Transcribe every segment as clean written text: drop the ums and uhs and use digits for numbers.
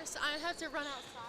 course. I have to run outside.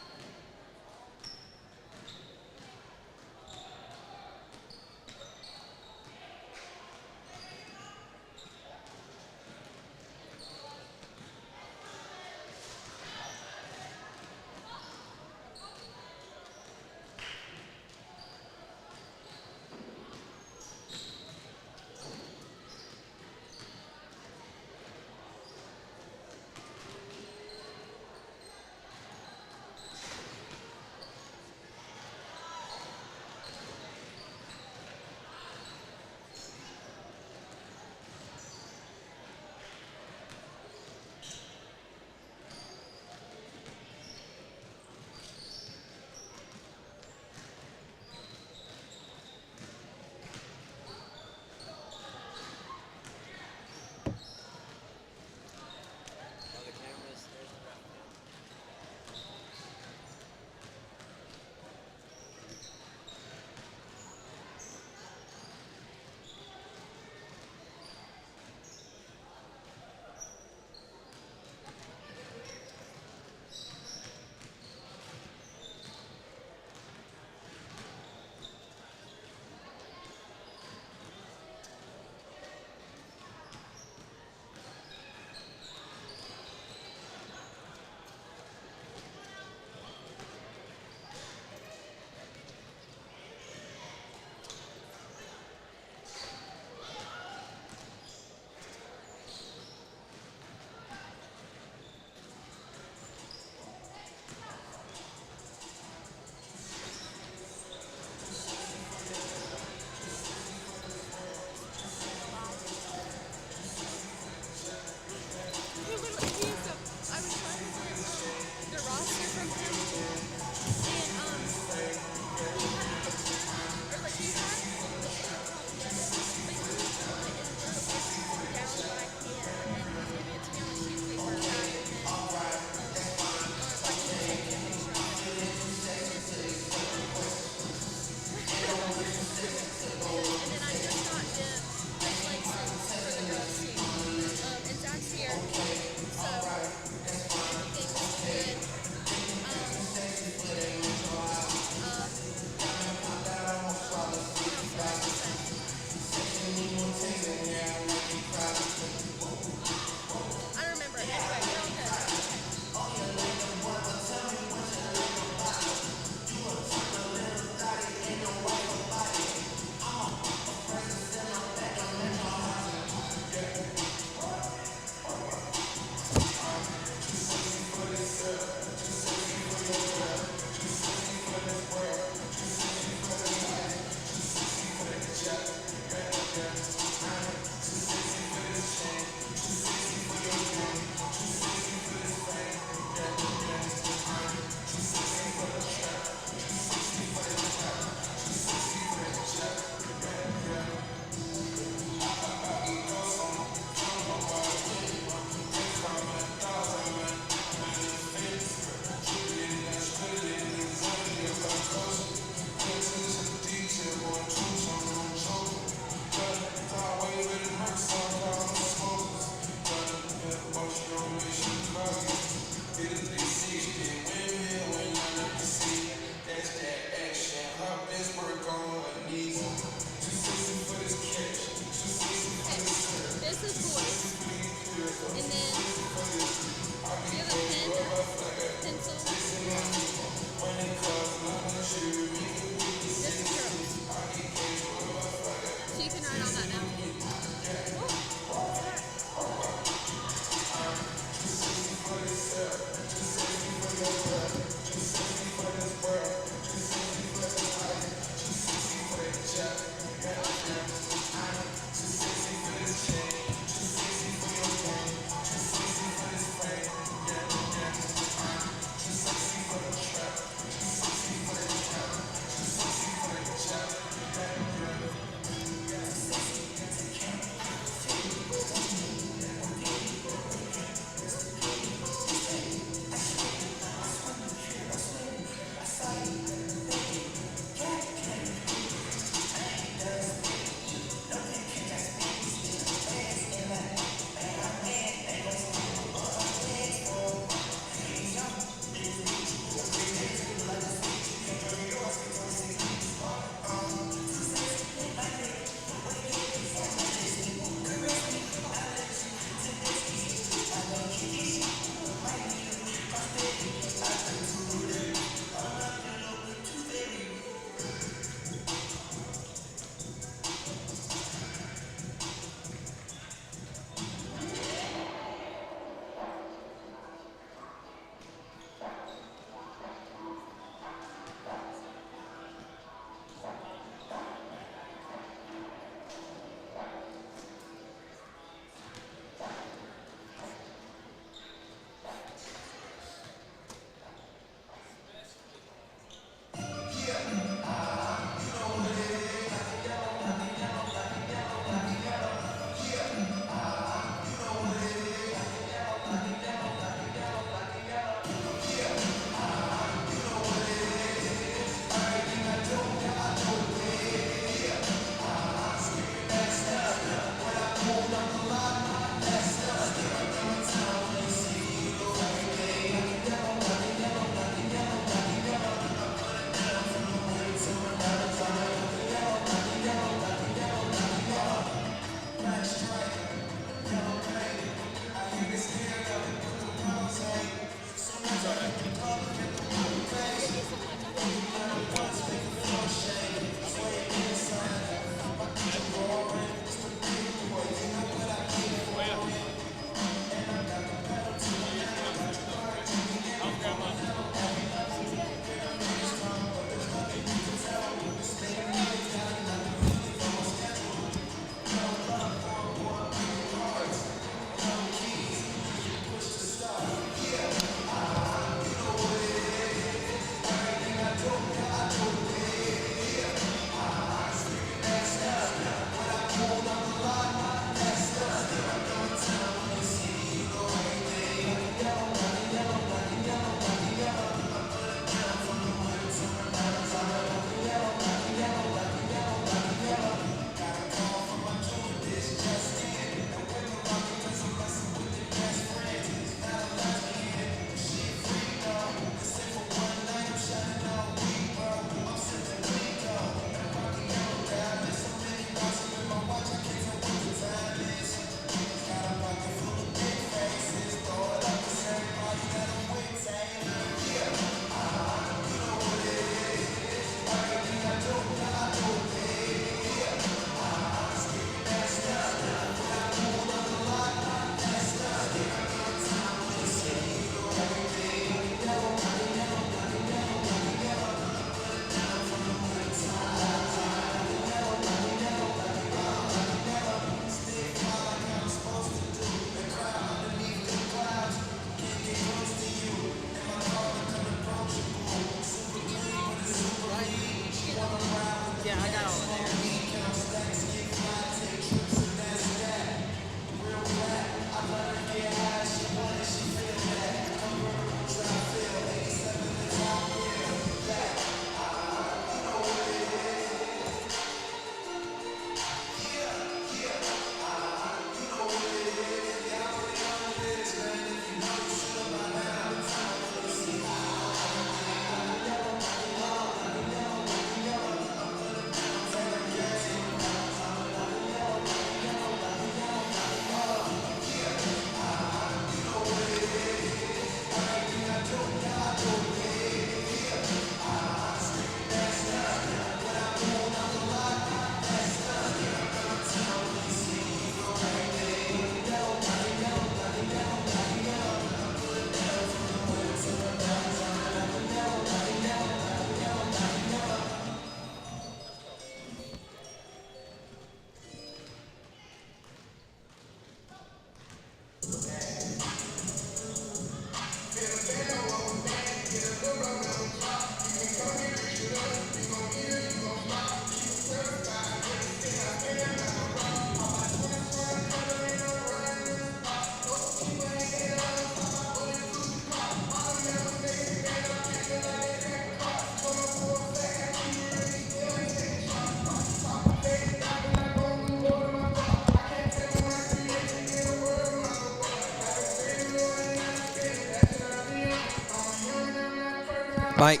Mike.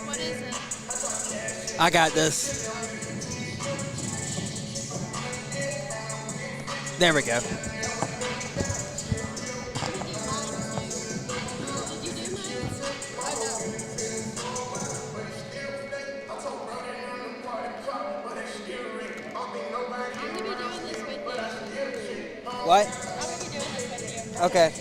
What is it? I got this. There we go. Did you do mine? I know. I'm gonna be doing this with you. What? I'm gonna be doing this with you. Okay.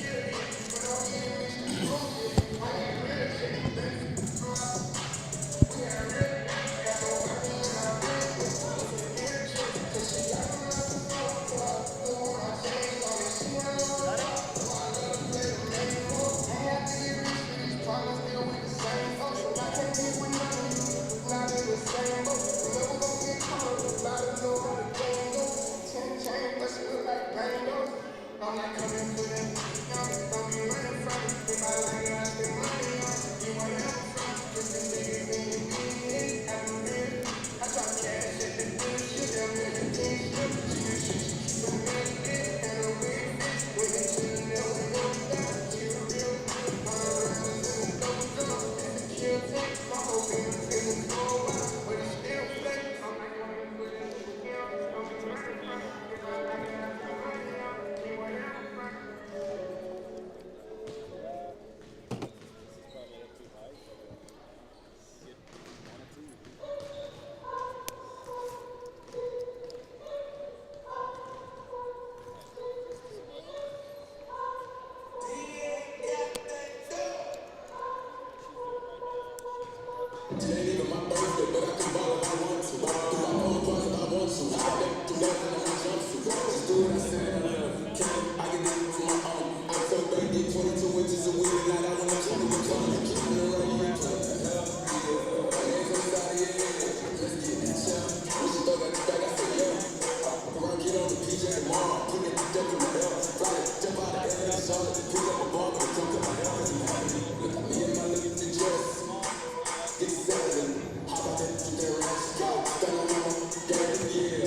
Do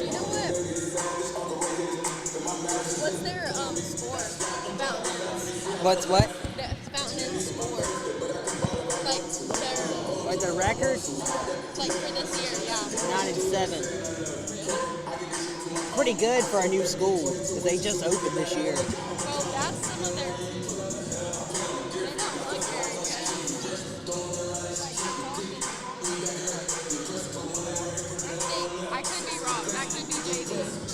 you know what's their score? Fountain. What's what? Fountain score. Like their Like the record? like for this year, yeah. 9 and 7. Pretty good for a new school because they just opened this year. Well, that's some of their. They don't look very good. I could be wrong. That could be JV.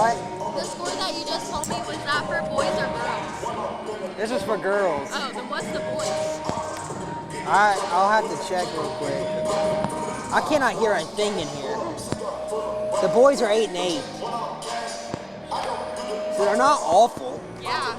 What? The score that you just told me, was that for boys or girls? This is for girls. Oh, then what's the boys? I'll have to check real quick. I cannot hear a thing in here. The boys are 8 and 8. So they're not awful. Yeah.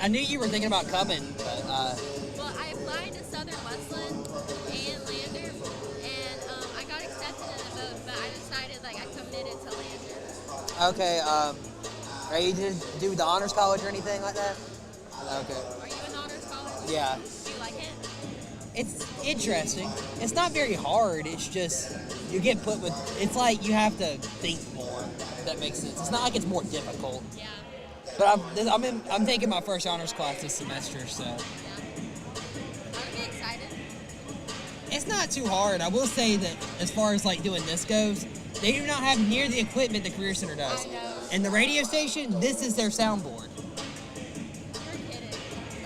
I knew you were thinking about coming, but Well, I applied to Southern Wesleyan and Lander, and I got accepted in both, but I decided like I committed to Lander. okay. Are you to do the honors college or anything like that? Okay. Are you in honors college? Yeah. Do you like it? It's interesting. It's not very hard. It's just you get put with. It's like you have to think more. If that makes sense. It's not like it's more difficult. Yeah. But I'm taking my first honors class this semester, so Yeah. I would be excited. it's not too hard. I will say that as far as like doing this goes, they do not have near the equipment the Career Center does. I know. And the radio station, this is their soundboard. You're kidding.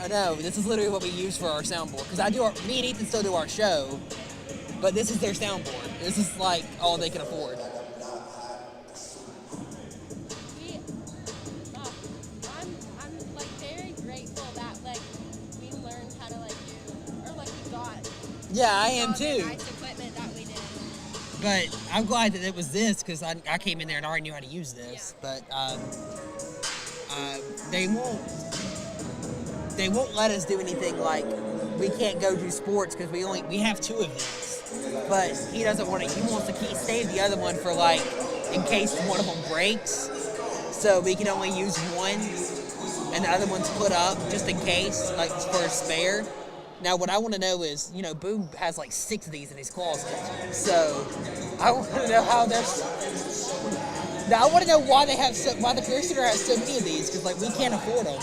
I know. This is literally what we use for our soundboard. Because me and Ethan still do our show, but this is their soundboard. This is like all they can afford. I'm like very grateful that like we learned how to like do, or like we got Yeah, I am all the too. nice equipment that we did. But I'm glad that it was this because I came in there and already knew how to use this. Yeah. But they won't let us do anything like we can't go do sports because we have 2 of these. But he doesn't want to. He wants to save the other one for like in case one of them breaks. So we can only use one, and the other one's put up just in case, like for a spare. Now, what I want to know is, Boom has like 6 of these in his closet. So, I want to know how there's. Now, I want to know why why the Career Center has so many of these, because like we can't afford them.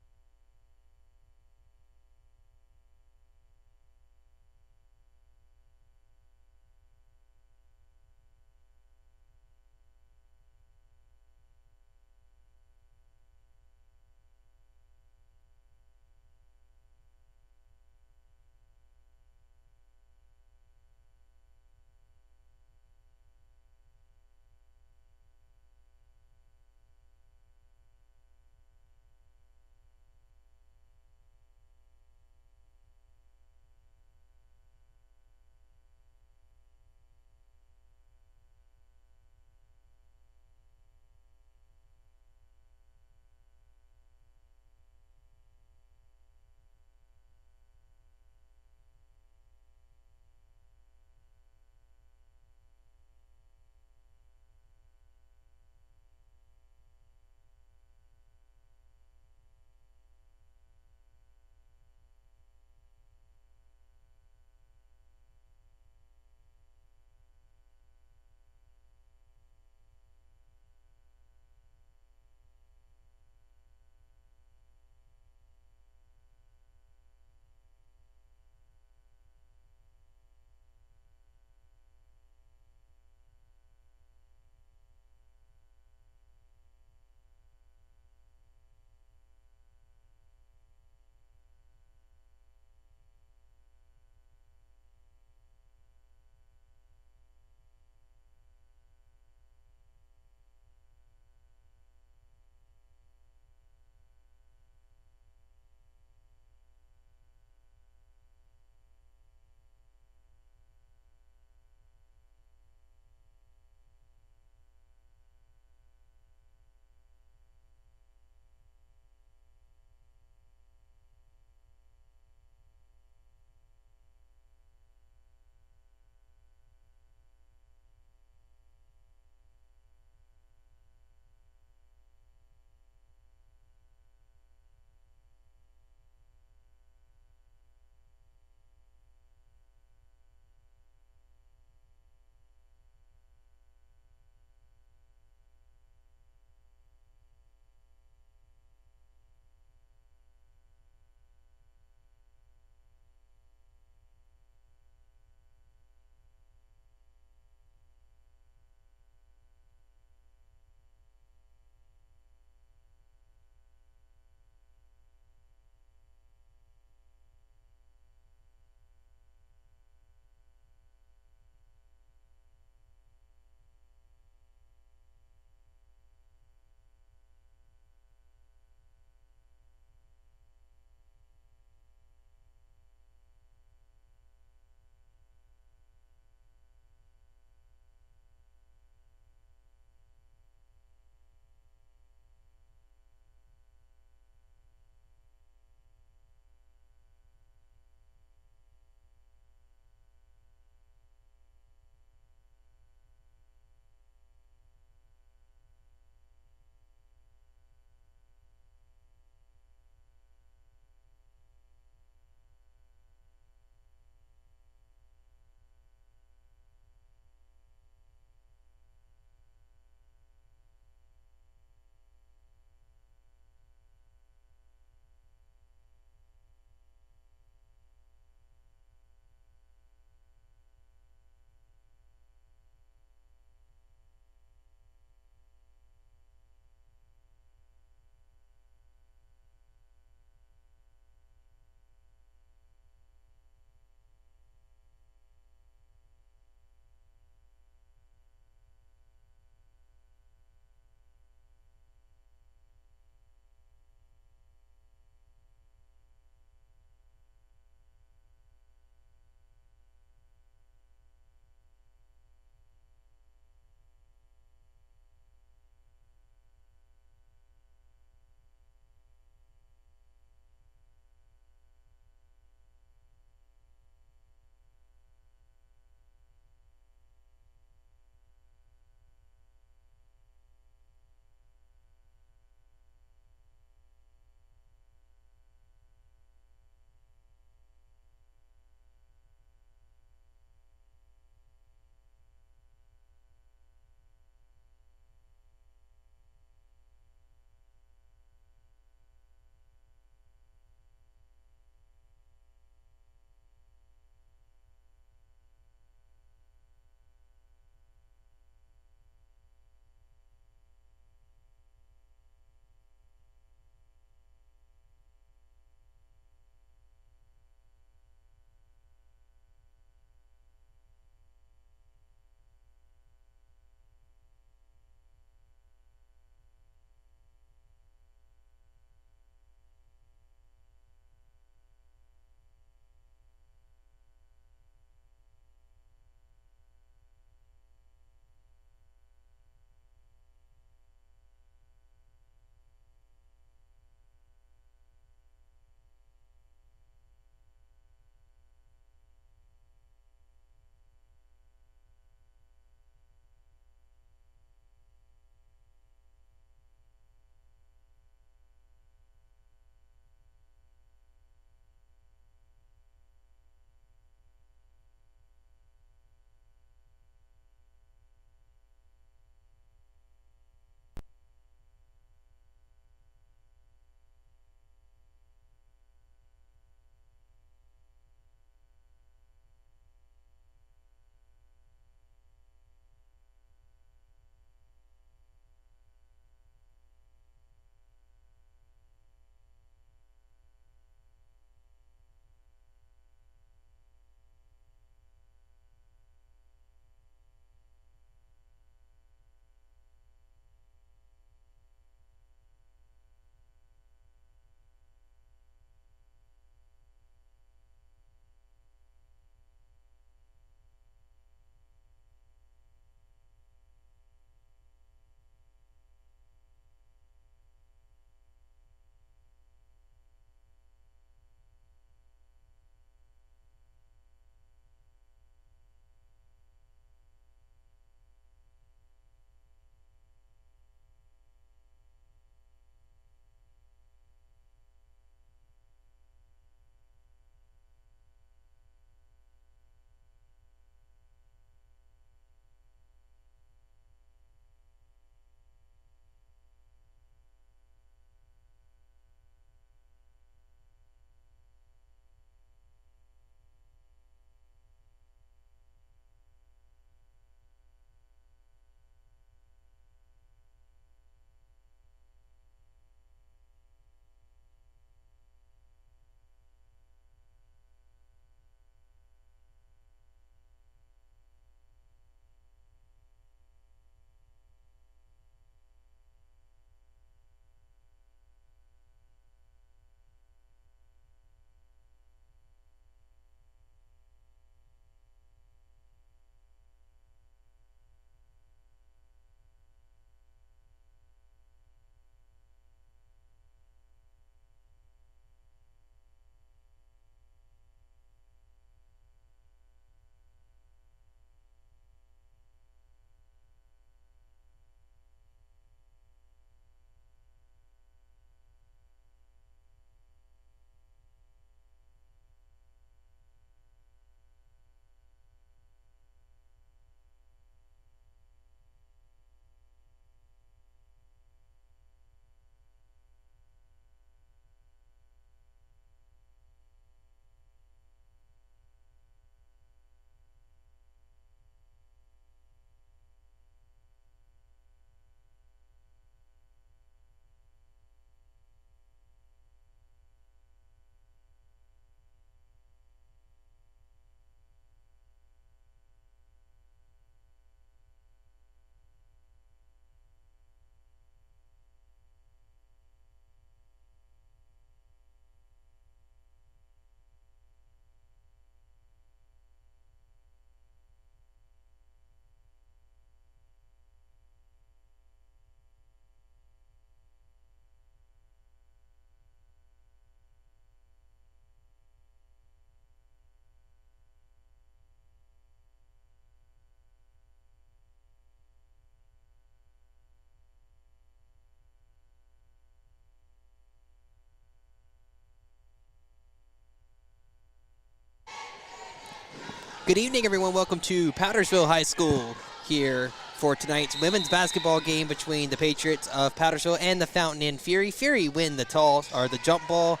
Good evening, everyone. Welcome to Powdersville High School here for tonight's women's basketball game between the Patriots of Powdersville and the Fountain Inn Fury. Fury win the toss or the jump ball.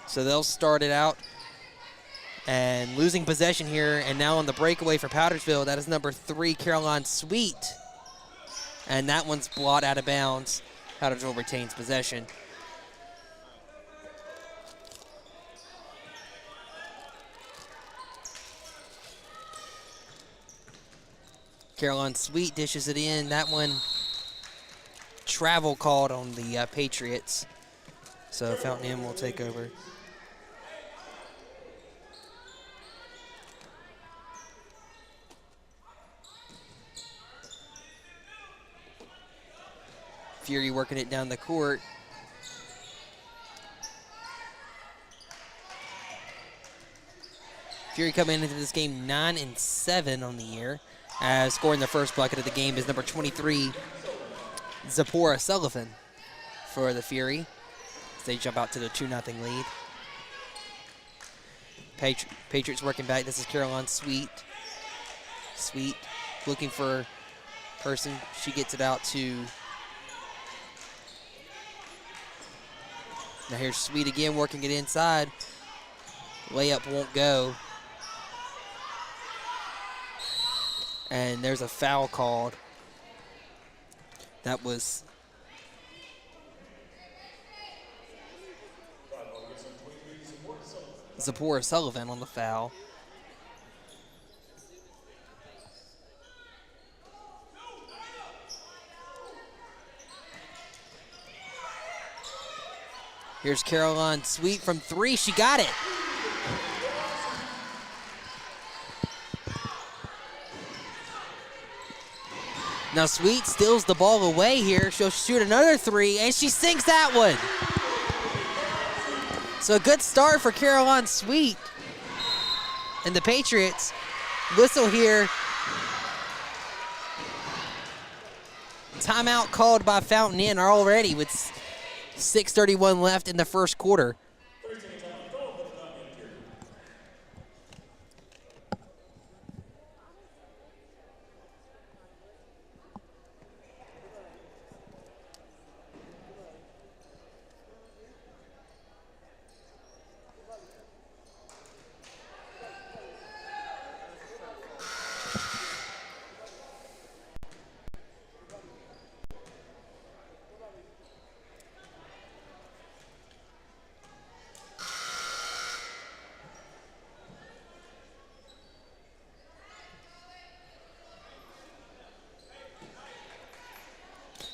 So they'll start it out and losing possession here. And now on the breakaway for Powdersville, that is number 3, Caroline Sweet. And that one's blocked out of bounds. Powdersville retains possession. Caroline Sweet dishes it in. That one, travel called on the Patriots. So Fountain Inn will take over. Fury working it down the court. Fury coming into this game 9-7 on the year. Scoring the first bucket of the game is number 23, Zipporah Sullivan for the Fury. As they jump out to the 2-0 lead. Patriots working back. This is Caroline Sweet. Sweet looking for person. She gets it out to. Now here's Sweet again working it inside. Layup won't go. And there's a foul called. That was Zipporah Sullivan on the foul. Here's Caroline Sweet from 3. She got it. Now Sweet steals the ball away here. She'll shoot another 3, and she sinks that one. So a good start for Caroline Sweet. And the Patriots whistle here. Timeout called by Fountain Inn already with 6:31 left in the first quarter.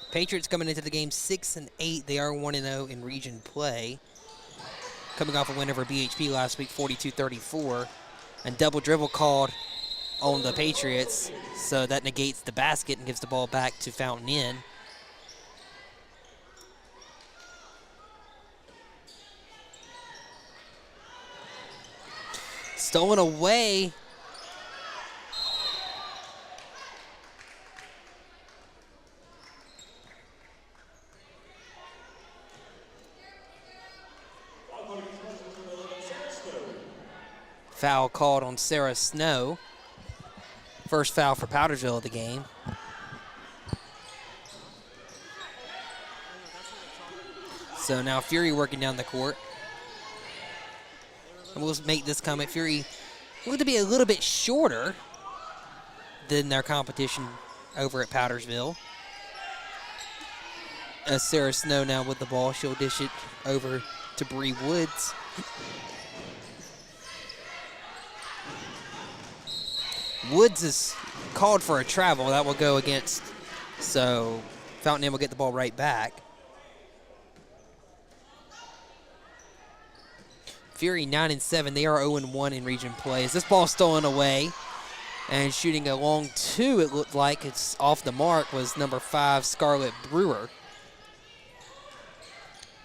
Patriots coming into the game 6-8. They are 1-0 in region play. Coming off a win over BHP last week, 42-34. And double dribble called on the Patriots. So that negates the basket and gives the ball back to Fountain Inn. Stolen away. Foul called on Sarah Snow. First foul for Powdersville of the game. So now Fury working down the court. And we'll make this comment. Fury looked to be a little bit shorter than their competition over at Powdersville. As Sarah Snow now with the ball, she'll dish it over to Bree Woods. Woods is called for a travel. That will go against, so Fountain Inn will get the ball right back. Fury 9-7. They are 0-1 in region play. As this ball stolen away and shooting a long 2, it looked like it's off the mark, was number 5, Scarlett Brewer.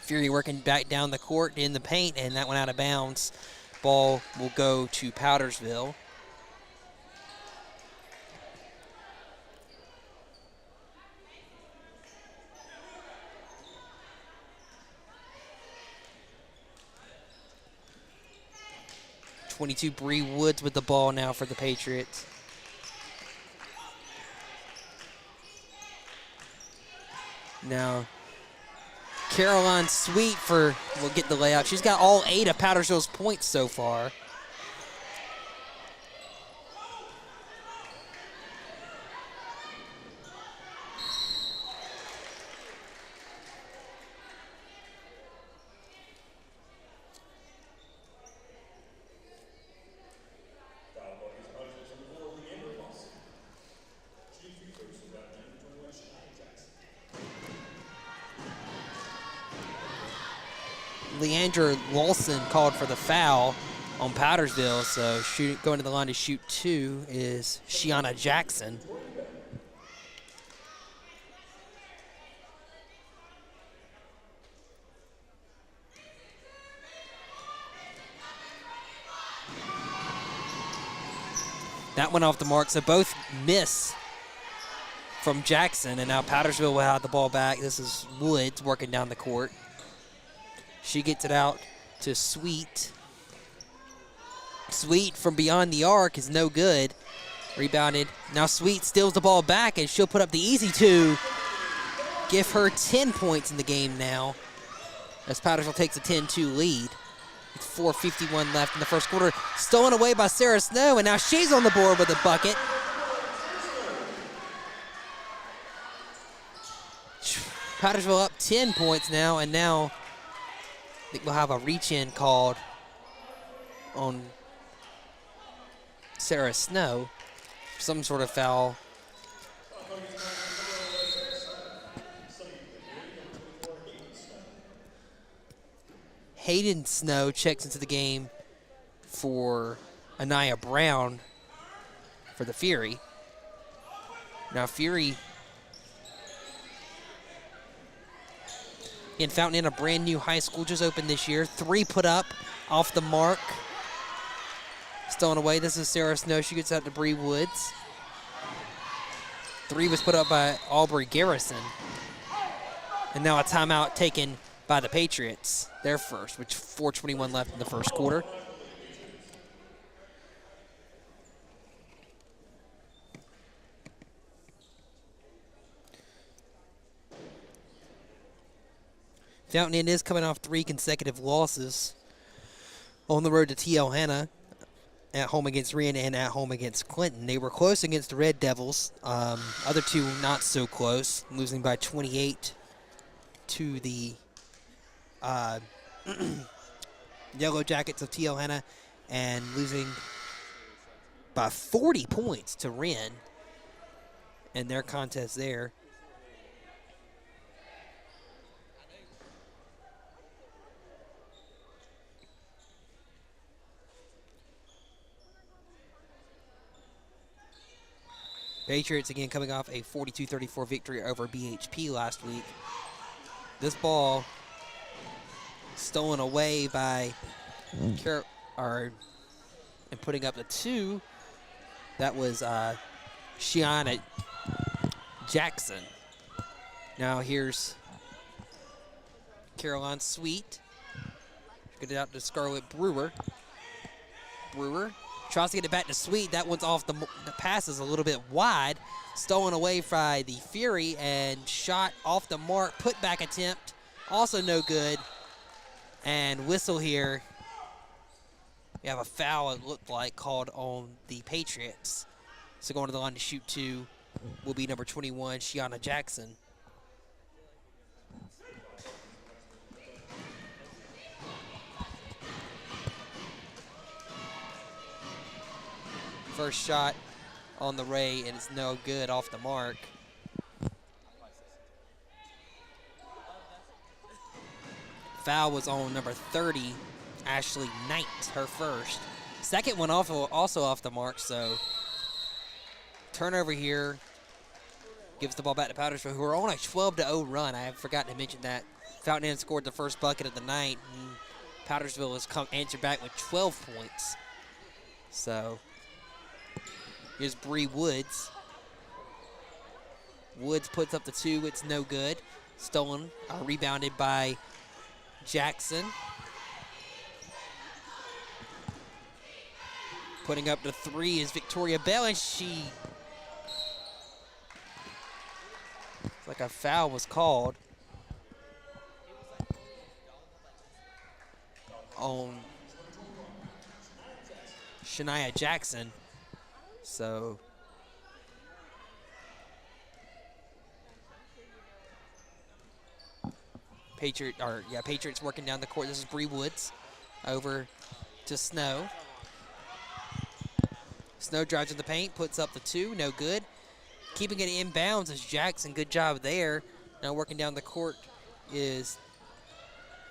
Fury working back down the court in the paint, and that went out of bounds. Ball will go to Powdersville. 22, Bree Woods with the ball now for the Patriots. Now, Caroline Sweet will get the layup. She's got all 8 of Powdersville's points so far. Leandra Lawson called for the foul on Powdersville, so going to the line to shoot 2 is Shiana Jackson. That went off the mark, so both miss from Jackson, and now Powdersville will have the ball back. This is Woods working down the court. She gets it out to Sweet. Sweet from beyond the arc is no good. Rebounded. Now Sweet steals the ball back, and she'll put up the easy 2. Give her 10 points in the game now, as Powdersville takes a 10-2 lead. With 4:51 left in the first quarter. Stolen away by Sarah Snow, and now she's on the board with a bucket. Powdersville up 10 points now, and now I think we'll have a reach-in called on Sarah Snow. Some sort of foul. Hayden Snow checks into the game for Anaya Brown for the Fury. Now Fury in Fountain Inn, a brand new high school just opened this year. 3 put up off the mark. Stolen away. This is Sarah Snow. She gets out to Bree Woods. 3 was put up by Aubrey Garrison. And now a timeout taken by the Patriots. Their first, which 4:21 left in the first quarter. Fountain Inn is coming off 3 consecutive losses on the road to T.L. Hanna, at home against Rian and at home against Clinton. They were close against the Red Devils. Other 2 not so close, losing by 28 to the Yellow Jackets of T.L. Hanna and losing by 40 points to Rian in their contest there. Patriots again coming off a 42-34 victory over BHP last week. This ball stolen away by and putting up the 2. That was Shiana Jackson. Now here's Caroline Sweet. Get it out to Scarlett Brewer. Brewer tries to get it back to Sweet. That one's off the pass is a little bit wide. Stolen away by the Fury and shot off the mark. Put back attempt. Also no good. And whistle here. We have a foul, it looked like, called on the Patriots. So going to the line to shoot 2 will be number 21, Shiana Jackson. First shot on the Ray, and it's no good, off the mark. Foul was on number 30, Ashley Knight, her first. Second one also off the mark, so turnover here. Gives the ball back to Powdersville, who are on a 12-0 run. I have forgotten to mention that. Fountain Inn scored the first bucket of the night, and Powdersville has answered back with 12 points. So here's Bree Woods. Woods puts up the 2. It's no good. Stolen, rebounded by Jackson. Putting up the 3 is Victoria Bell, and she... It's like a foul was called on Shania Jackson. So Patriots working down the court. This is Bree Woods over to Snow. Snow drives in the paint, puts up the 2, no good. Keeping it inbounds is Jackson. Good job there. Now working down the court is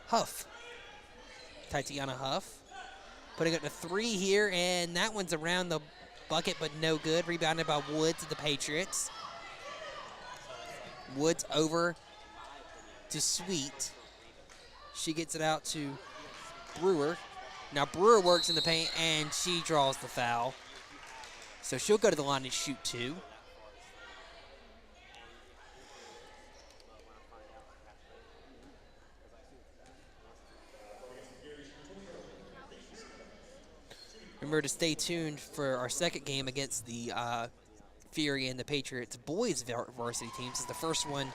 Huff. Tatiana Huff. Putting up the 3 here, and that one's around the bucket, but no good. Rebounded by Woods of the Patriots. Woods over to Sweet. She gets it out to Brewer. Now Brewer works in the paint, and she draws the foul. So she'll go to the line and shoot 2. Remember to stay tuned for our second game against the Fury and the Patriots boys varsity teams. The first one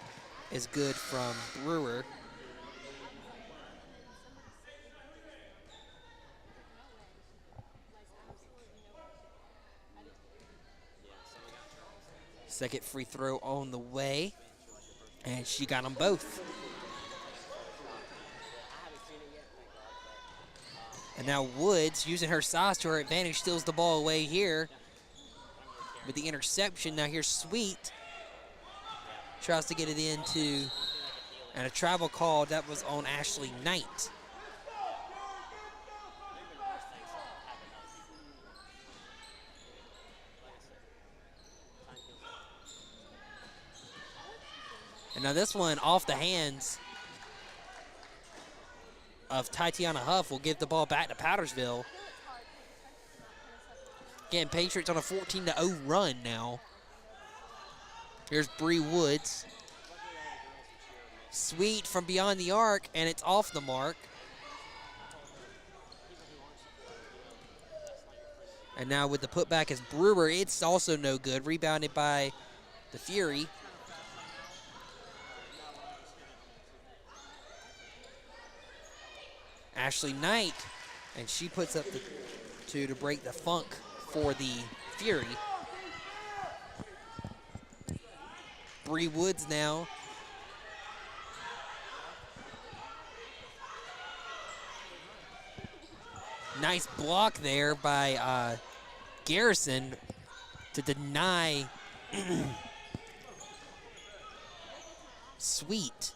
is good from Brewer. Second free throw on the way, and she got them both. And now Woods, using her size to her advantage, steals the ball away here with the interception. Now here's Sweet. Tries to get it into, and a travel call that was on Ashley Knight. And now this one off the hands of Tatiana Huff will give the ball back to Powdersville. Again, Patriots on a 14-0 run now. Here's Bree Woods. Sweet from beyond the arc, and it's off the mark. And now with the putback as Brewer, it's also no good. Rebounded by the Fury. Ashley Knight, and she puts up the 2 to break the funk for the Fury. Bree Woods now. Nice block there by Garrison to deny Sweet.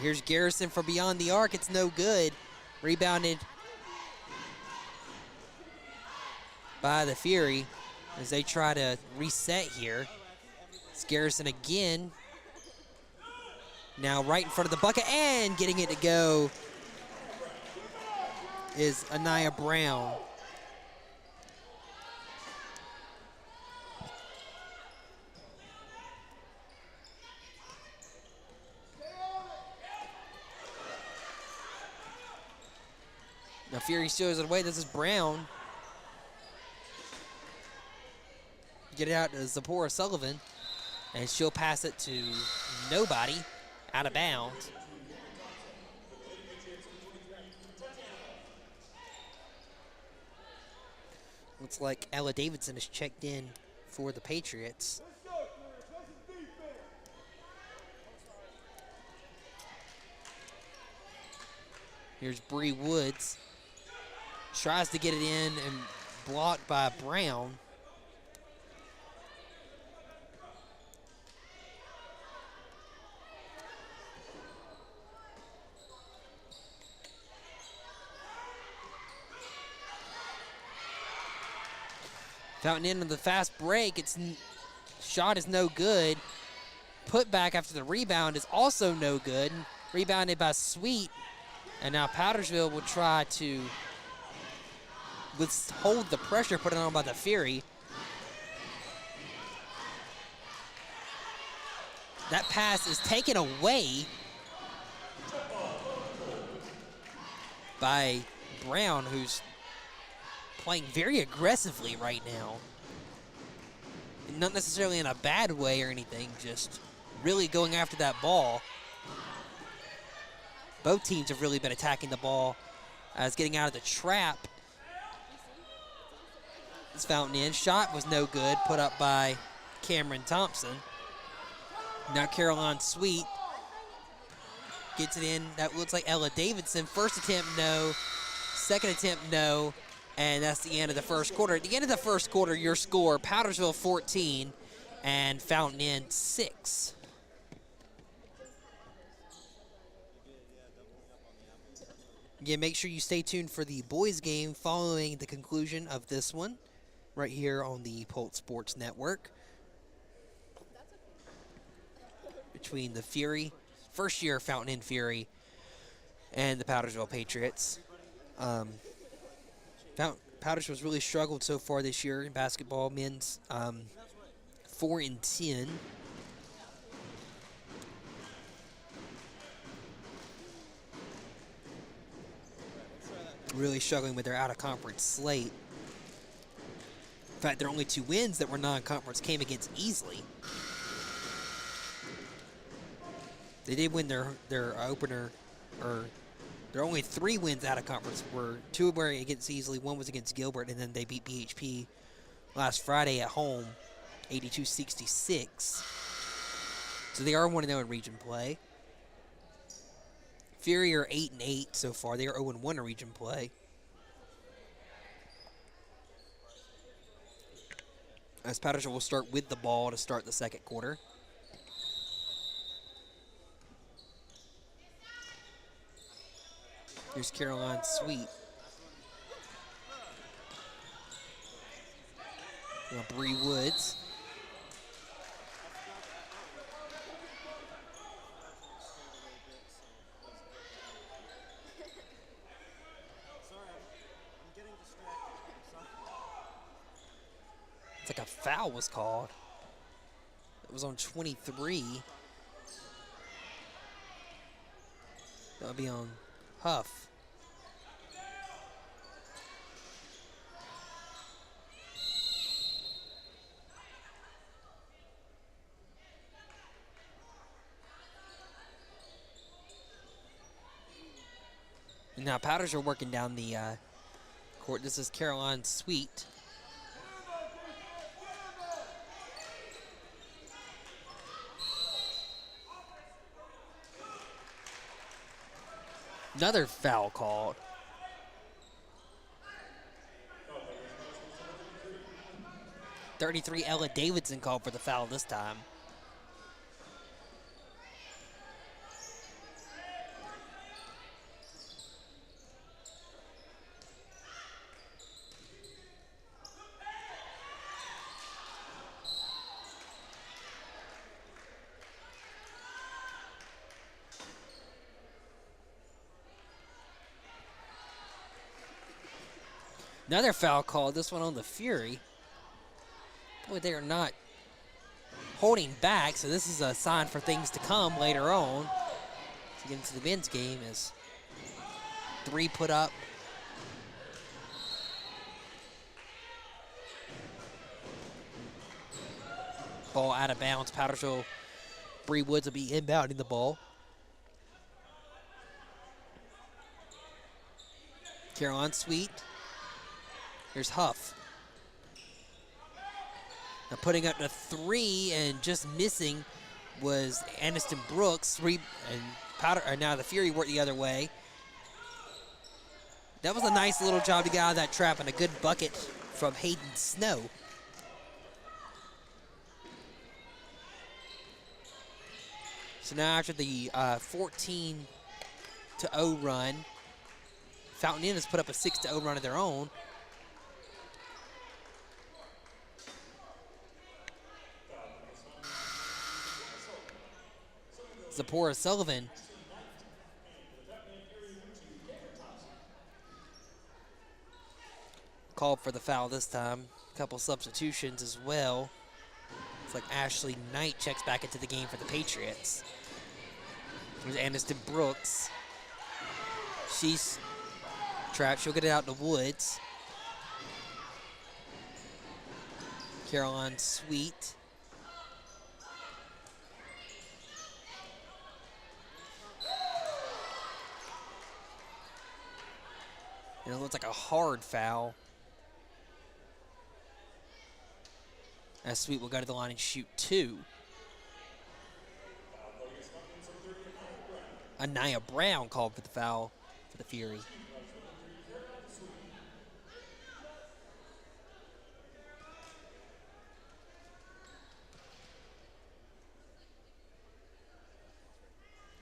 Here's Garrison from beyond the arc. It's no good. Rebounded by the Fury as they try to reset here. It's Garrison again. Now right in front of the bucket, and getting it to go is Anaya Brown. Now Fury steals it away. This is Brown. Get it out to Zipporah Sullivan, and she'll pass it to nobody, out of bounds. Looks like Ella Davidson is checked in for the Patriots. Here's Bree Woods. Tries to get it in and blocked by Brown. Fountain in on the fast break. Shot is no good. Put back after the rebound is also no good. Rebounded by Sweet. And now Powdersville will try to withhold the pressure put on by the Fury. That pass is taken away. by Brown, who's playing very aggressively right now. Not necessarily in a bad way or anything, just really going after that ball. Both teams have really been attacking the ball as getting out of the trap. This Fountain Inn shot was no good, put up by Cameron Thompson. Now Caroline Sweet gets it in. That looks like Ella Davidson. First attempt, no. Second attempt, no. And that's the end of the first quarter. At the end of the first quarter, your score, Powdersville 14 and Fountain Inn 6. Again, make sure you stay tuned for the boys' game following the conclusion of this one right here on the Pulse Sports Network. Between the Fury, first-year Fountain Inn Fury, and the Powdersville Patriots. Powdersville's really struggled so far this year in basketball. Men's 4-10. Really struggling with their out-of-conference slate. In fact, their only 2 wins that were non-conference came against Easley. They did win their opener, or their only 3 wins out of conference were 2 were against Easley, 1 was against Gilbert, and then they beat BHP last Friday at home, 82-66. So they are 1-0 in region play. Fury are 8-8 so far. They are 0-1 in region play. As Powdersville will start with the ball to start the second quarter. Here's Caroline Sweet. Now Bree Woods. It's like a foul was called. It was on 23. That would be on Huff. And now Powders are working down the court. This is Caroline Sweet. Another foul called. .33 Ella Davidson called for the foul this time. Another foul call, this one on the Fury. Boy, they are not holding back, so this is a sign for things to come later on. To get into the men's game is 3 put up. Ball out of bounds. Powdersville, Bree Woods will be inbounding the ball. Caroline Sweet. Here's Huff. Now putting up the 3 and just missing was Aniston Brooks. Now the Fury worked the other way. That was a nice little job to get out of that trap and a good bucket from Hayden Snow. So now after the 14-0 run, Fountain Inn has put up a 6-0 run of their own. Zipporah Sullivan called for the foul this time. A couple substitutions as well. It's like Ashley Knight checks back into the game for the Patriots. Here's Aniston Brooks. She's trap. She'll get it out to Woods. Caroline Sweet. And it looks like a hard foul. As Sweet will go to the line and shoot 2. Anaya Brown called for the foul for the Fury.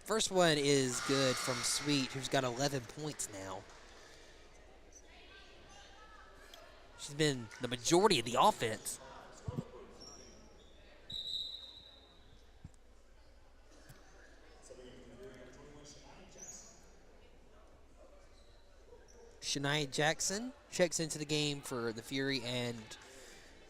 First one is good from Sweet, who's got 11 points now. She's been the majority of the offense. Shania Jackson checks into the game for the Fury, and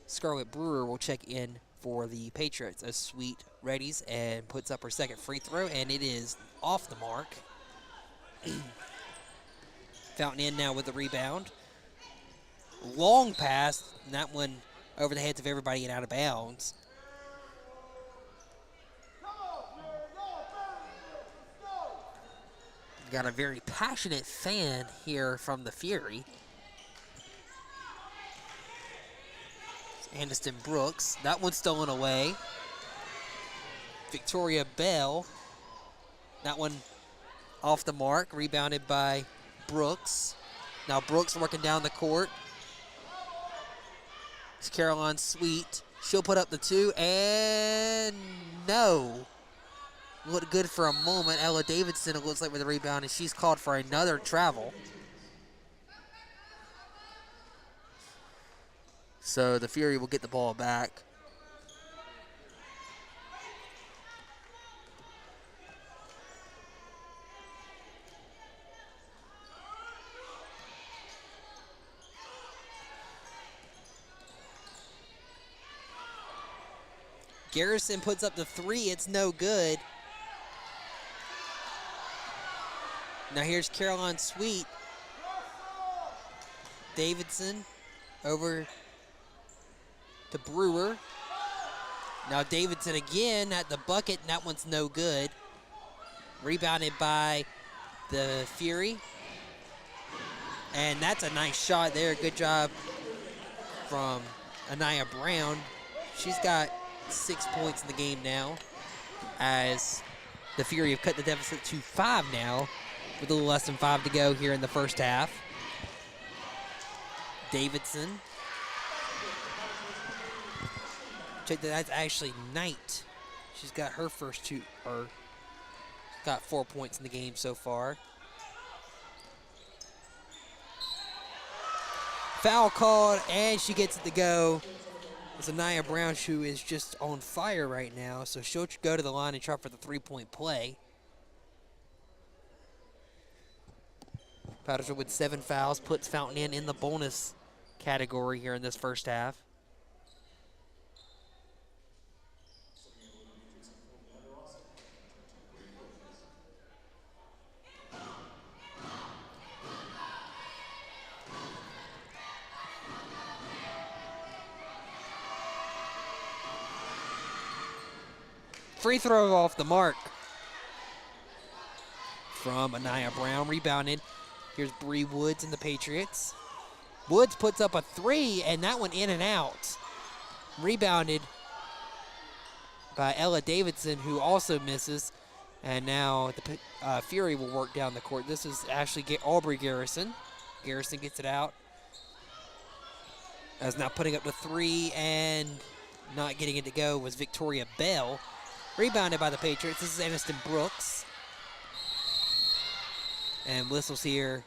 Scarlett Brewer will check in for the Patriots as Sweet readies and puts up her second free throw, and it is off the mark. Fountain Inn now with the rebound. Long pass, and that one over the heads of everybody and out of bounds. Got a very passionate fan here from the Fury. Aniston Brooks. That one's stolen away. Victoria Bell. That one off the mark. Rebounded by Brooks. Now Brooks working down the court. It's Caroline Sweet. She'll put up the 2, and no. Looked good for a moment. Ella Davidson, it looks like, with the rebound, and she's called for another travel. So the Fury will get the ball back. Garrison puts up the 3. It's no good. Now here's Caroline Sweet. Davidson over to Brewer. Now Davidson again at the bucket, and that one's no good. Rebounded by the Fury. And that's a nice shot there. Good job from Anaya Brown. She's got 6 points in the game now, as the Fury have cut the deficit to 5 now, with a little less than 5 to go here in the first half. Davidson. Check that, that's Ashley Knight. She's got her first 2, or got 4 points in the game so far. Foul called, and she gets it to go. It's Anaya Brown, who is just on fire right now, so she'll go to the line and try for the 3-point play. Patterson with 7 fouls puts Fountain Inn in the bonus category here in this first half. Free throw off the mark from Anaya Brown. Rebounded. Here's Bree Woods and the Patriots. Woods puts up a 3, and that one in and out. Rebounded by Ella Davidson, who also misses. And now the Fury will work down the court. This is Aubrey Garrison. Garrison gets it out. As now putting up the 3 and not getting it to go was Victoria Bell. Rebounded by the Patriots. This is Aniston Brooks. And whistles here.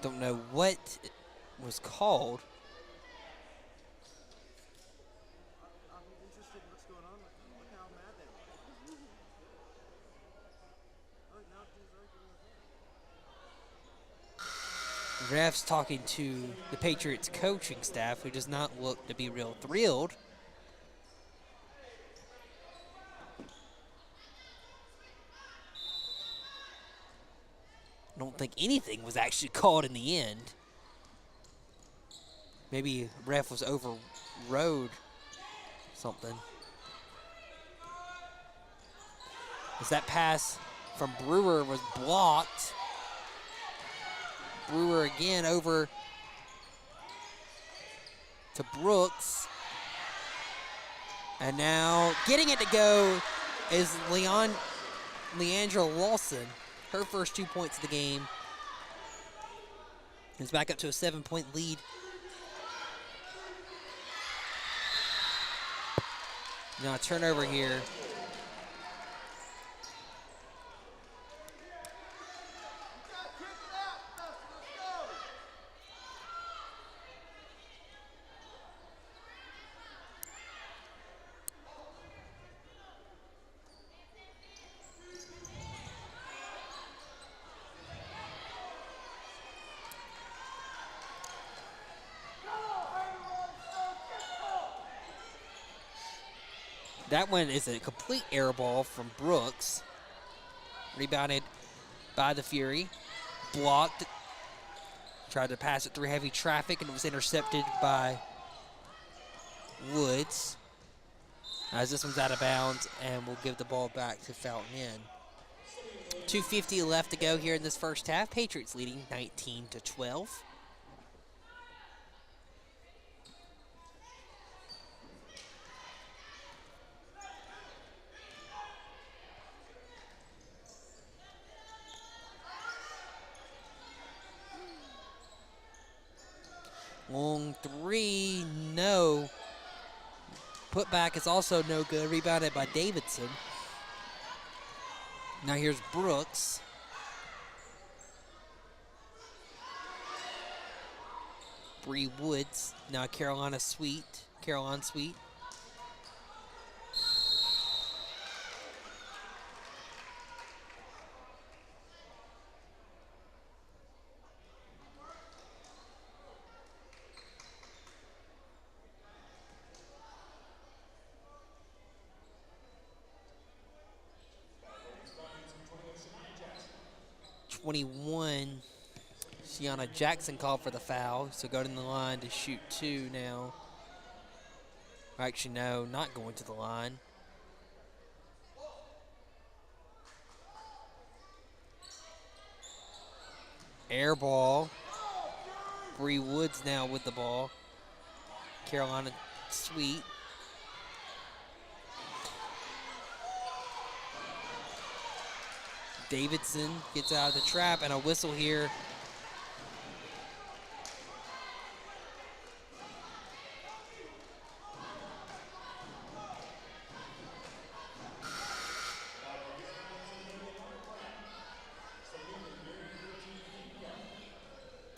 Don't know what was called. Refs talking to the Patriots coaching staff, who does not look to be real thrilled. I don't think anything was actually called in the end. Maybe ref was overrode something. As that pass from Brewer was blocked. Brewer again over to Brooks. And now getting it to go is Leandra Lawson. Her first 2 points of the game. Is back up to a 7-point lead. Now a turnover here. That one is a complete air ball from Brooks. Rebounded by the Fury. Blocked. Tried to pass it through heavy traffic, and it was intercepted by Woods. As this one's out of bounds, and we'll give the ball back to Fountain Inn. 2:50 left to go here in this first half. Patriots leading 19-12. Long three, no. Putback is also no good. Rebounded by Davidson. Now here's Brooks. Bree Woods. Now Caroline Sweet. .21, Shiana Jackson called for the foul, so go to the line to shoot two now. Actually, no, not going to the line. Air ball. Bree Woods now with the ball. Carolina Sweet. Davidson gets out of the trap, and a whistle here.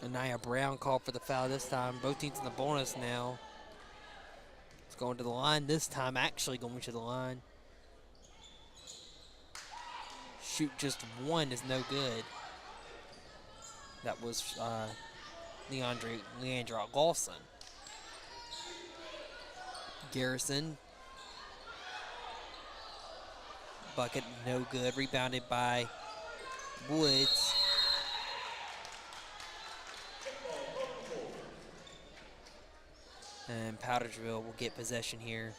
Anaya Brown called for the foul this time. Both teams in the bonus now. It's going to the line this time, actually going to the line. Shoot just one is no good. That was Leandra Lawson. Garrison. Bucket no good. Rebounded by Woods. And Powdersville will get possession here.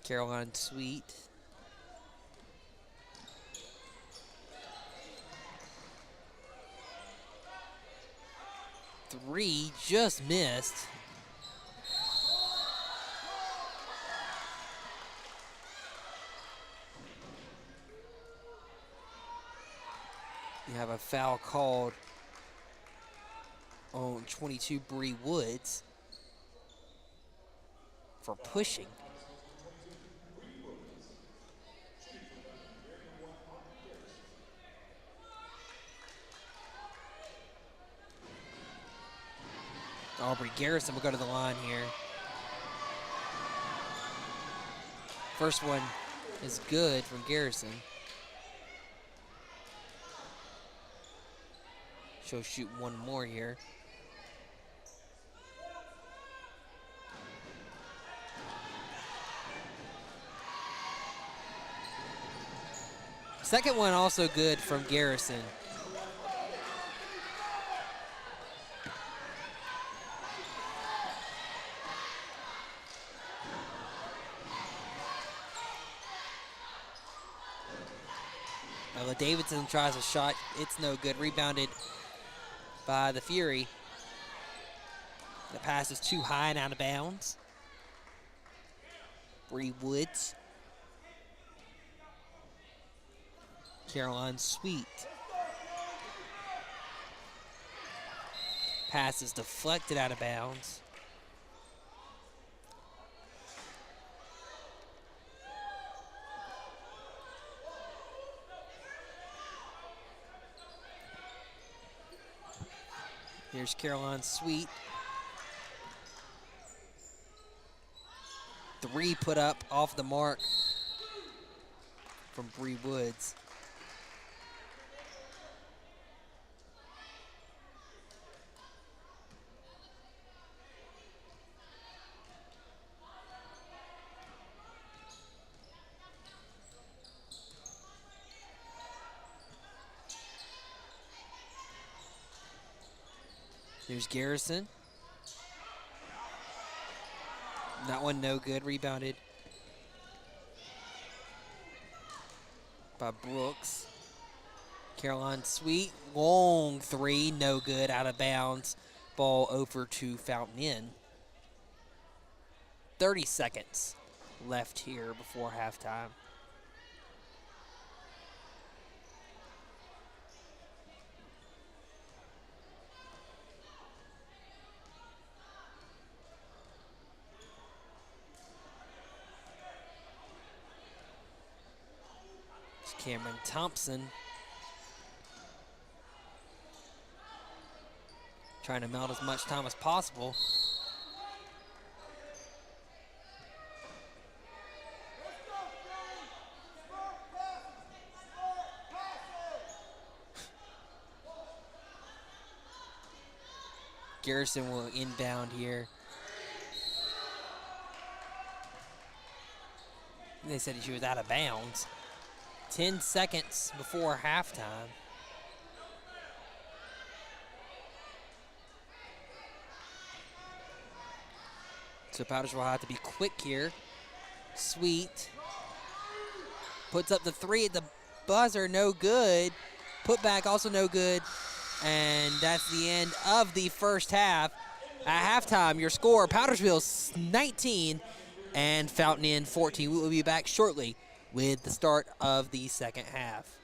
Caroline Sweet. Three just missed. You have a foul called on 22 Bree Woods for pushing. Aubrey Garrison will go to the line here. First one is good from Garrison. She'll shoot one more here. Second one also good from Garrison. Ella Davidson tries a shot. It's no good. Rebounded by the Fury. The pass is too high and out of bounds. Bree Woods. Caroline Sweet. Pass is deflected out of bounds. Here's Caroline Sweet. Three put up off the mark from Bree Woods. There's Garrison. That one no good. Rebounded by Brooks. Caroline Sweet. Long three. No good. Out of bounds. Ball over to Fountain Inn. 30 seconds left here before halftime. Cameron Thompson trying to melt as much time as possible. Garrison will inbound here. They said she was out of bounds. 10 seconds before halftime. So Powders will have to be quick here. Sweet puts up the three at the buzzer, no good. Put back also no good. And that's the end of the first half. At halftime, your score, Powdersville 19 and Fountain Inn 14. We will be back shortly with the start of the second half.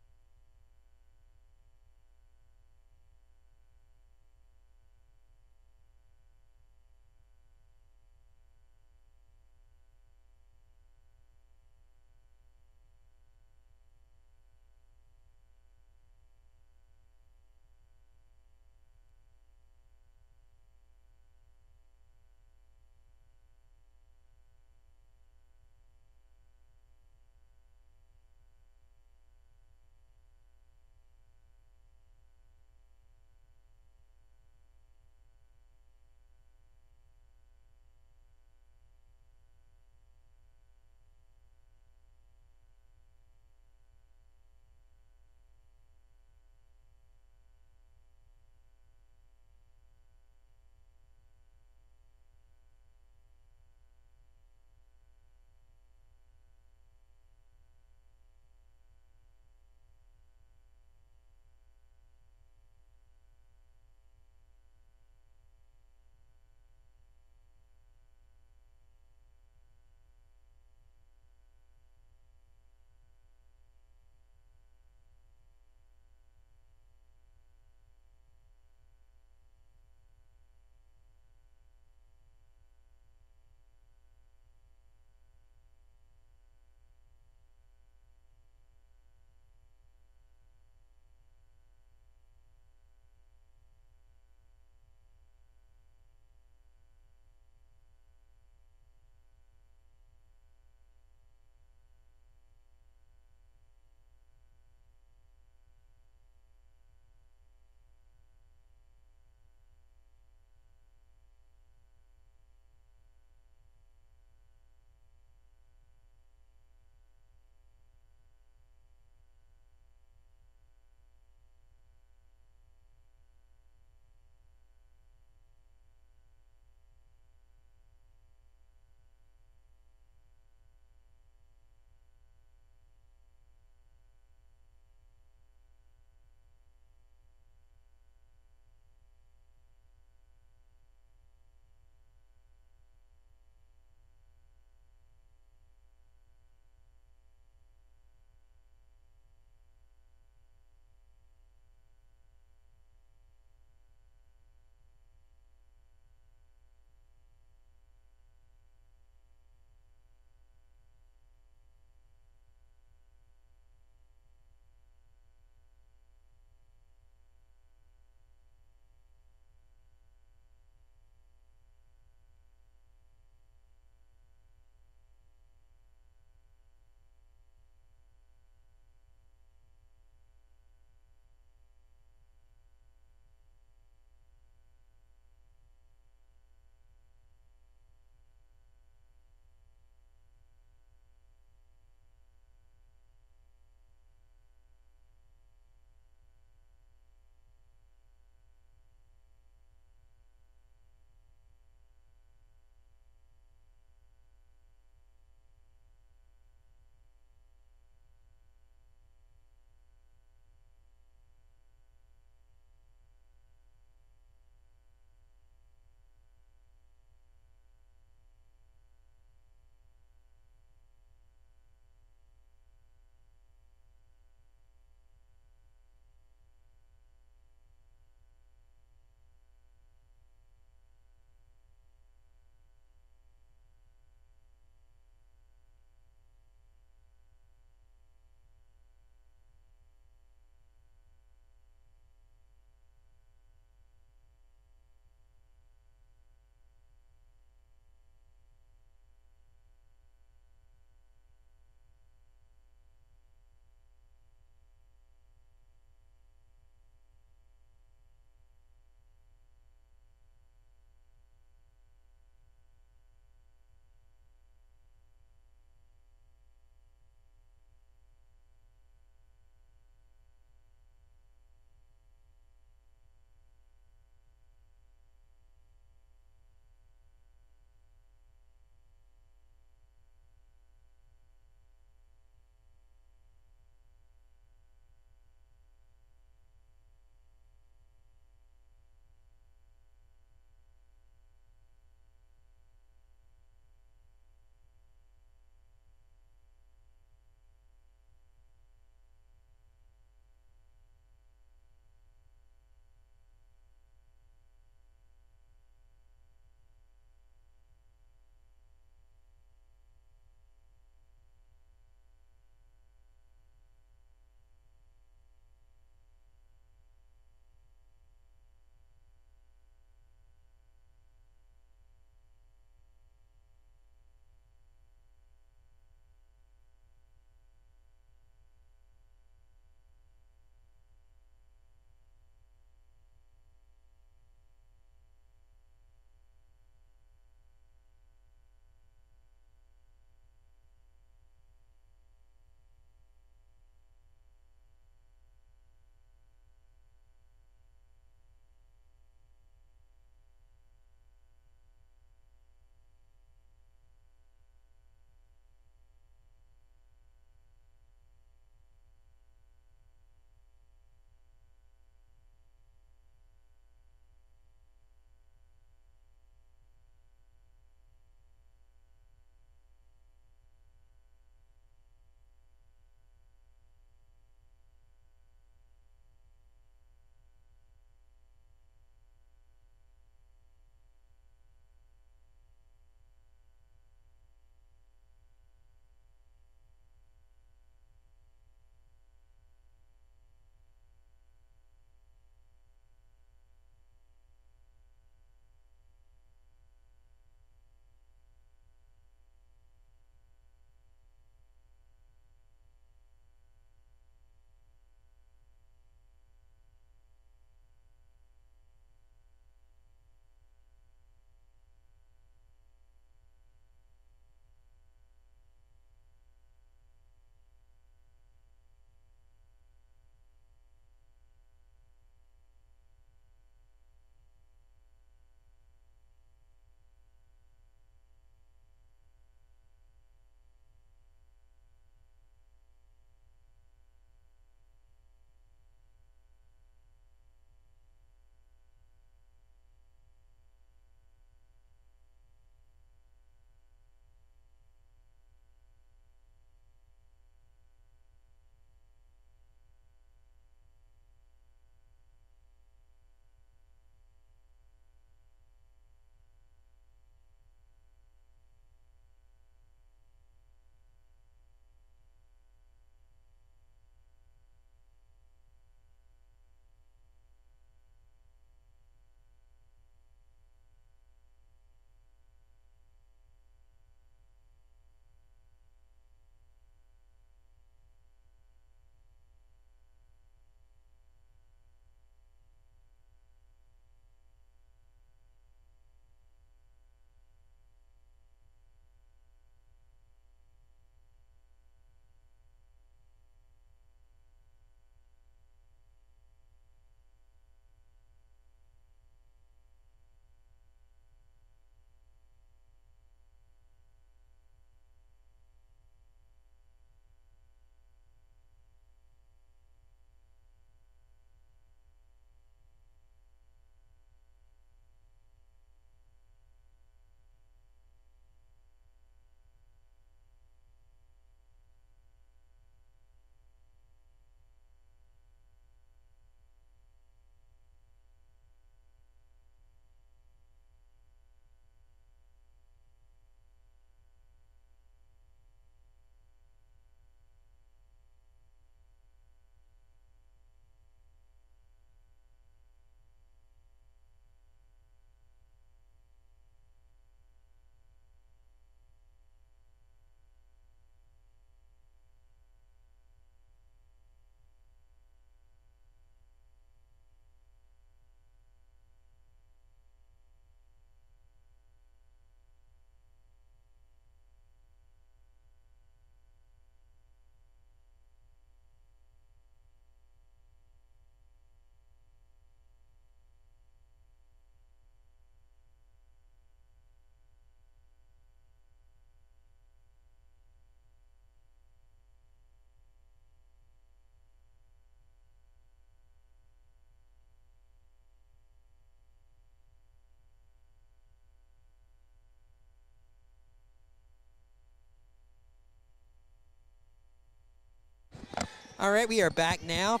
All right, we are back now.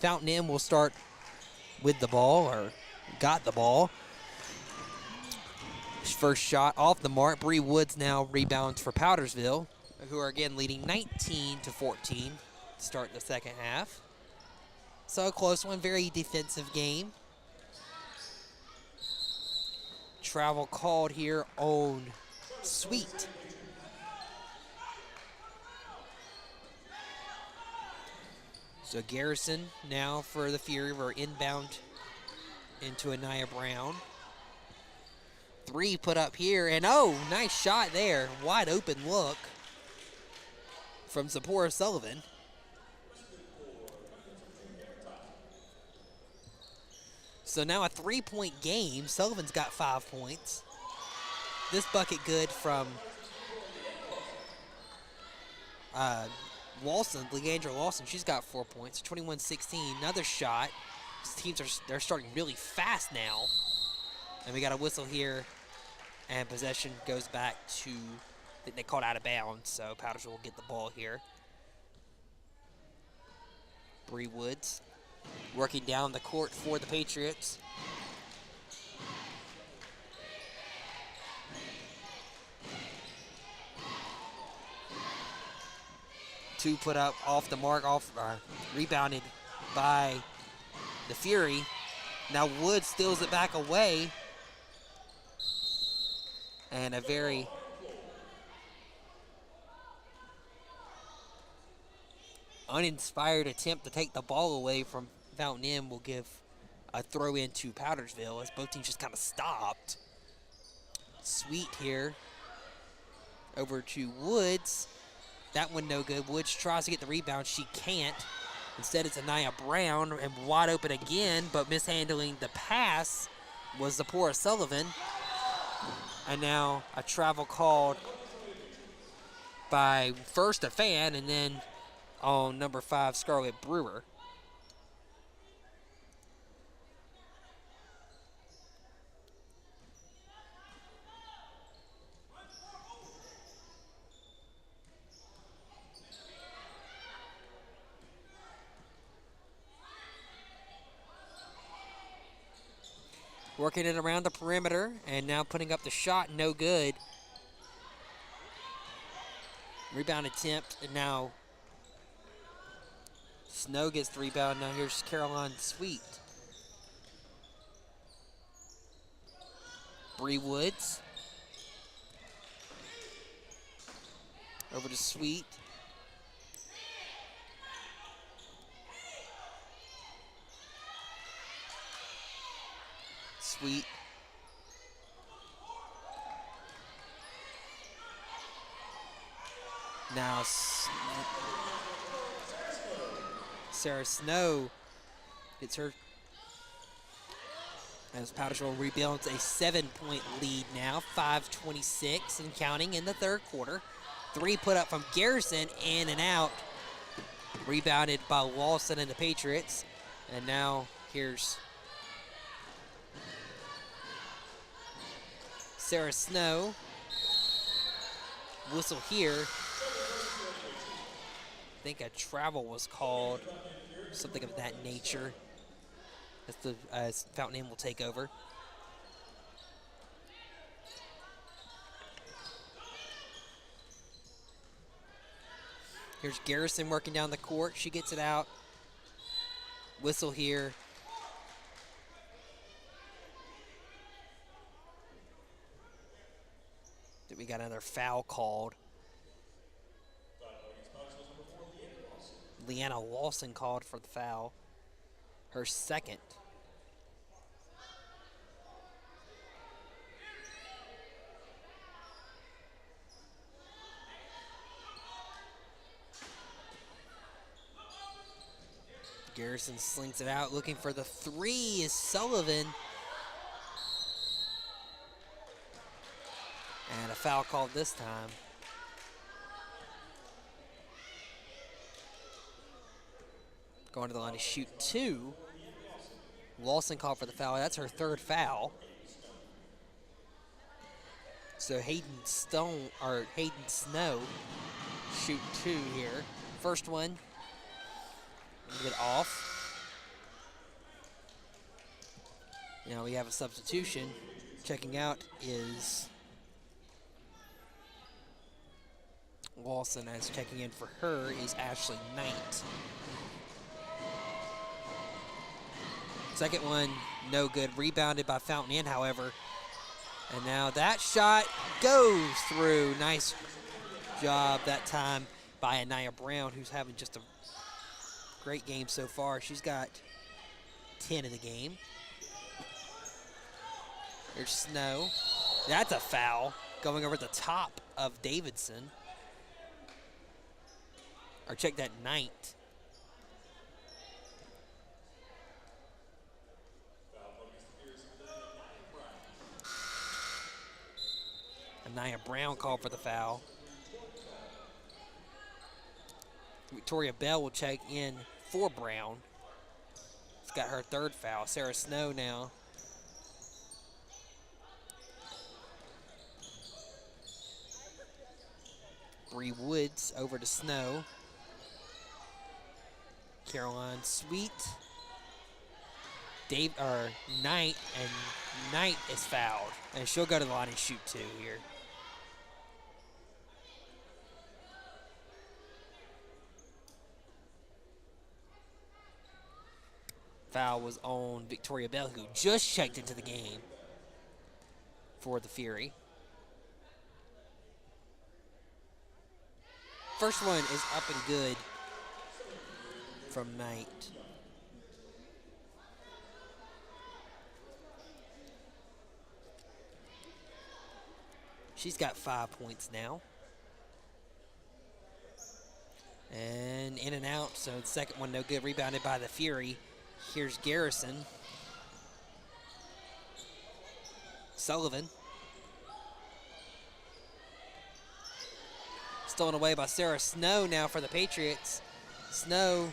Fountain Inn will start with the ball, or got the ball. First shot off the mark. Bree Woods now rebounds for Powdersville, who are again leading 19-14 to start the second half. So a close one, very defensive game. Travel called here on Sweet. So Garrison now for the Fury. We're inbound into Anaya Brown. 3 put up here, and oh, nice shot there. Wide open look from Zipporah Sullivan. So now a 3-point game. Sullivan's got 5 points. This bucket good from Lawson, Leandra Lawson. She's got 4 points. 21-16. Another shot. These teams they're starting really fast now. And we got a whistle here, and possession goes back to, I think they called out of bounds, so Powdersville will get the ball here. Bree Woods working down the court for the Patriots. Two put up off the mark, rebounded by the Fury. Now Woods steals it back away. And a very uninspired attempt to take the ball away from Fountain Inn will give a throw in to Powdersville as both teams just kind of stopped. Sweet here over to Woods. That one no good. Woods tries to get the rebound. She can't. Instead, it's Anaya Brown, and wide open again, but mishandling the pass was Zipporah Sullivan. And now a travel called by first a fan, and then on number 5, Scarlett Brewer. Working it around the perimeter, and now putting up the shot, no good. Rebound attempt, and now Snow gets the rebound. Now here's Caroline Sweet. Bree Woods. Over to Sweet. Sweet. Now Sarah Snow hits her as Powdersville rebuilds a 7-point lead now, 5:26 and counting in the third quarter. 3 put up from Garrison, in and out. Rebounded by Lawson and the Patriots. And now here's Sarah Snow. Whistle here. I think a travel was called, something of that nature, as Fountain Inn will take over. Here's Garrison working down the court. She gets it out. Whistle here. We got another foul called. Leanna Lawson called for the foul. Her second. Garrison slings it out, looking for the 3 is Sullivan. And a foul called this time. Going to the line to shoot 2. Lawson called for the foul. That's her third foul. So Hayden Snow shoot 2 here. First one Get off. Now we have a substitution. Checking out is Lawson, as checking in for her is Ashley Knight. Second one, no good. Rebounded by Fountain Inn, however. And now that shot goes through. Nice job that time by Anaya Brown, who's having just a great game so far. She's got 10 in the game. There's Snow. That's a foul going over the top of Davidson. Or check that, Knight. Anaya Brown called for the foul. Victoria Bell will check in for Brown. She's got her third foul. Sarah Snow now. Bree Woods over to Snow. Caroline Sweet. Knight, and Knight is fouled. And she'll go to the line and shoot two here. Foul was on Victoria Bell, who just checked into the game for the Fury. First one is up and good from Knight. She's got 5 points now. And in and out, so the second one no good, rebounded by the Fury. Here's Garrison. Sullivan. Stolen away by Sarah Snow now for the Patriots. Snow.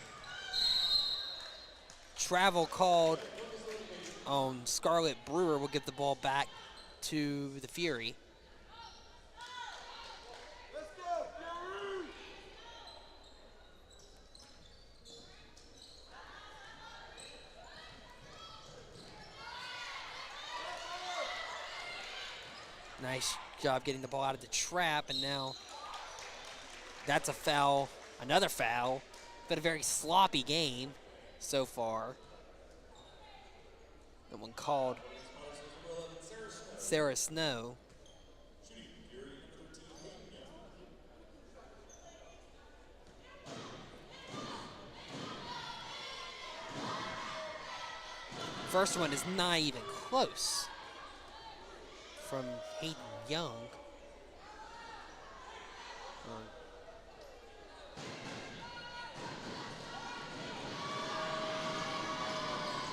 Travel called on Scarlett Brewer. Will give the ball back to the Fury. Nice job getting the ball out of the trap, and now that's a foul, another foul. Been a very sloppy game so far. That one called Sarah Snow. First one is not even close. From Hayden Young.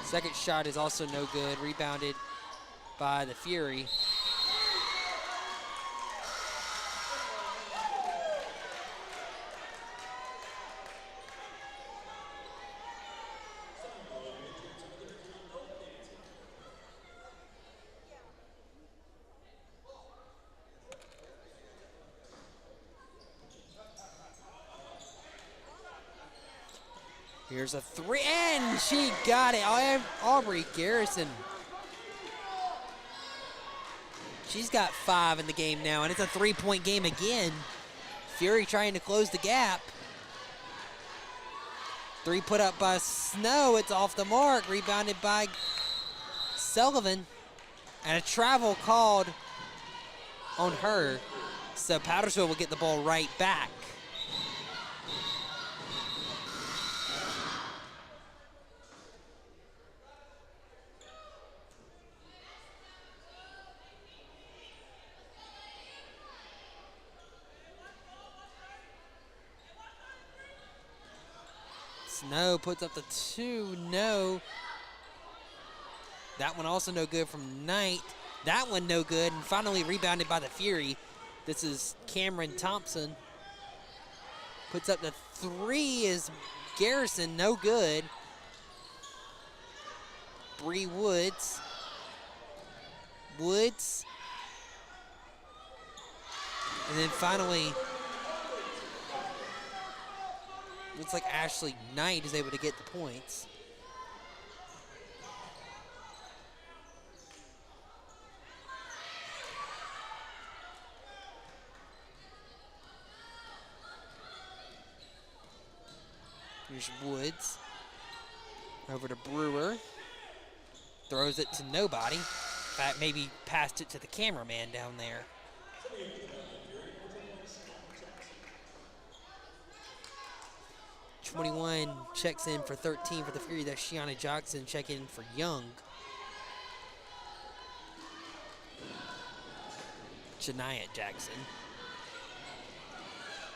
Second shot is also no good. Rebounded by the Fury. Here's a three, and she got it. Aubrey Garrison. She's got 5 in the game now, and it's a 3-point game again. Fury trying to close the gap. 3 put up by Snow. It's off the mark. Rebounded by Sullivan. And a travel called on her. So Powdersville will get the ball right back. Snow puts up the 2, no. That one also no good from Knight. That one no good, and finally rebounded by the Fury. This is Cameron Thompson. Puts up the 3 is Garrison, no good. Bree Woods. Woods. And then finally Looks like Ashley Knight is able to get the points. Here's Woods. Over to Brewer. Throws it to nobody. In fact, maybe passed it to the cameraman down there. #21 checks in for 13 for the Fury. That's Shiana Jackson checking in for Young. Shania Jackson.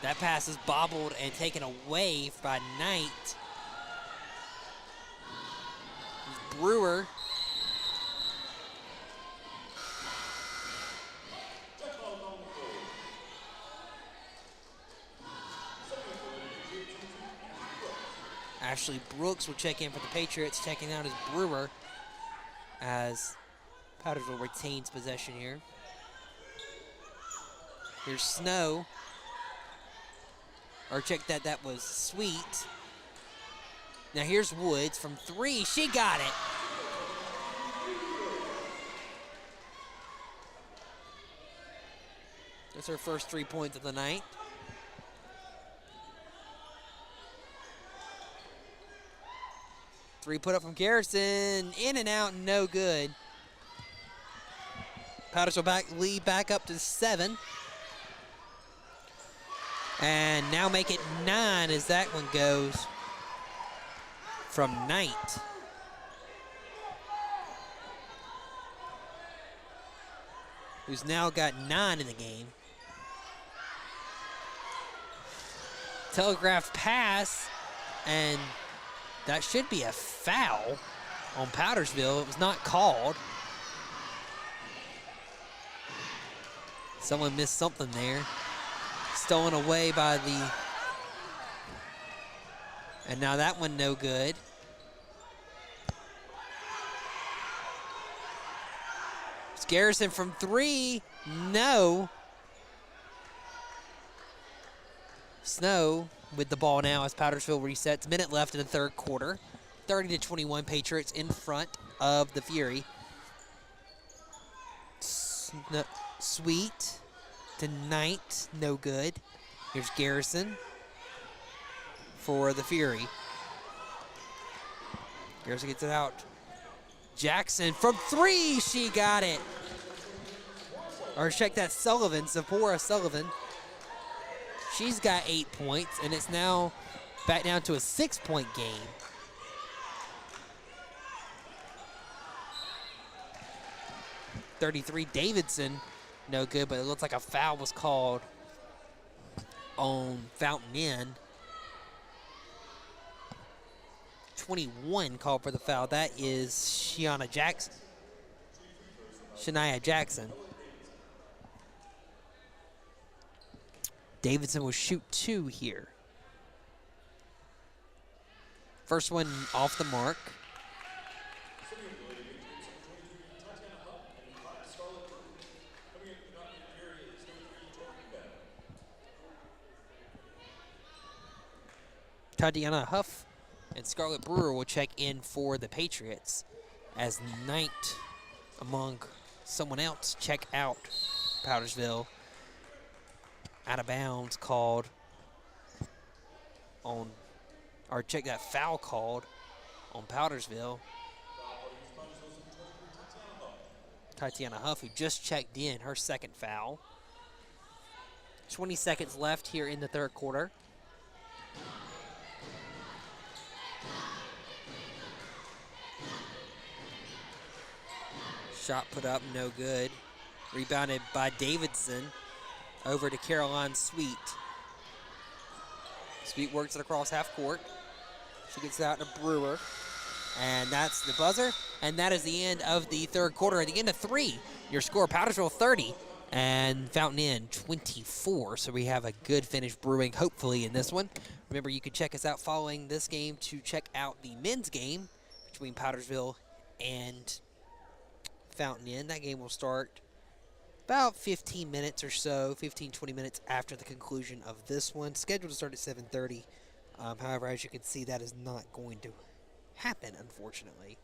That pass is bobbled and taken away by Knight. Brewer. Ashley Brooks will check in for the Patriots, checking out as Brewer as Powdersville retains possession here. Here's Snow. Or check that, that was Sweet. Now here's Woods from 3. She got it. That's her first 3 points of the night. Three put up from Garrison. In and out, no good. Powdersville lead back up to 7. And now make it 9 as that one goes from Knight. Who's now got 9 in the game. Telegraph pass, and that should be a foul on Powdersville. It was not called. Someone missed something there. Stolen away by the... And now that one no good. It's Garrison from 3. No. Snow with the ball now as Powdersville resets. Minute left in the third quarter. 30-21 Patriots in front of the Fury. Sweet to Knight, no good. Here's Garrison for the Fury. Garrison gets it out. Jackson from 3, she got it. Or check that, Sullivan, Zipporah Sullivan. She's got 8 points, and it's now back down to a 6-point game. .33 Davidson, no good, but it looks like a foul was called on Fountain Inn. 21 called for the foul. That is Shania Jackson. Davidson will shoot 2 here. First one off the mark. Tatiana Huff and Scarlett Brewer will check in for the Patriots as Knight, among someone else, check out Powdersville. Out of bounds called on, or check that, foul called on Powdersville. Tatiana Huff, who just checked in, her second foul. 20 seconds left here in the third quarter. Shot put up, no good. Rebounded by Davidson. Over to Caroline Sweet. Sweet works it across half court. She gets it out to Brewer. And that's the buzzer. And that is the end of the third quarter. At the end of 3, your score, Powdersville 30 and Fountain Inn 24. So we have a good finish brewing, hopefully, in this one. Remember, you can check us out following this game to check out the men's game between Powdersville and Fountain Inn. That game will start about 15 minutes or so, 15, 20 minutes after the conclusion of this one. Scheduled to start at 7:30. However, as you can see, that is not going to happen, unfortunately.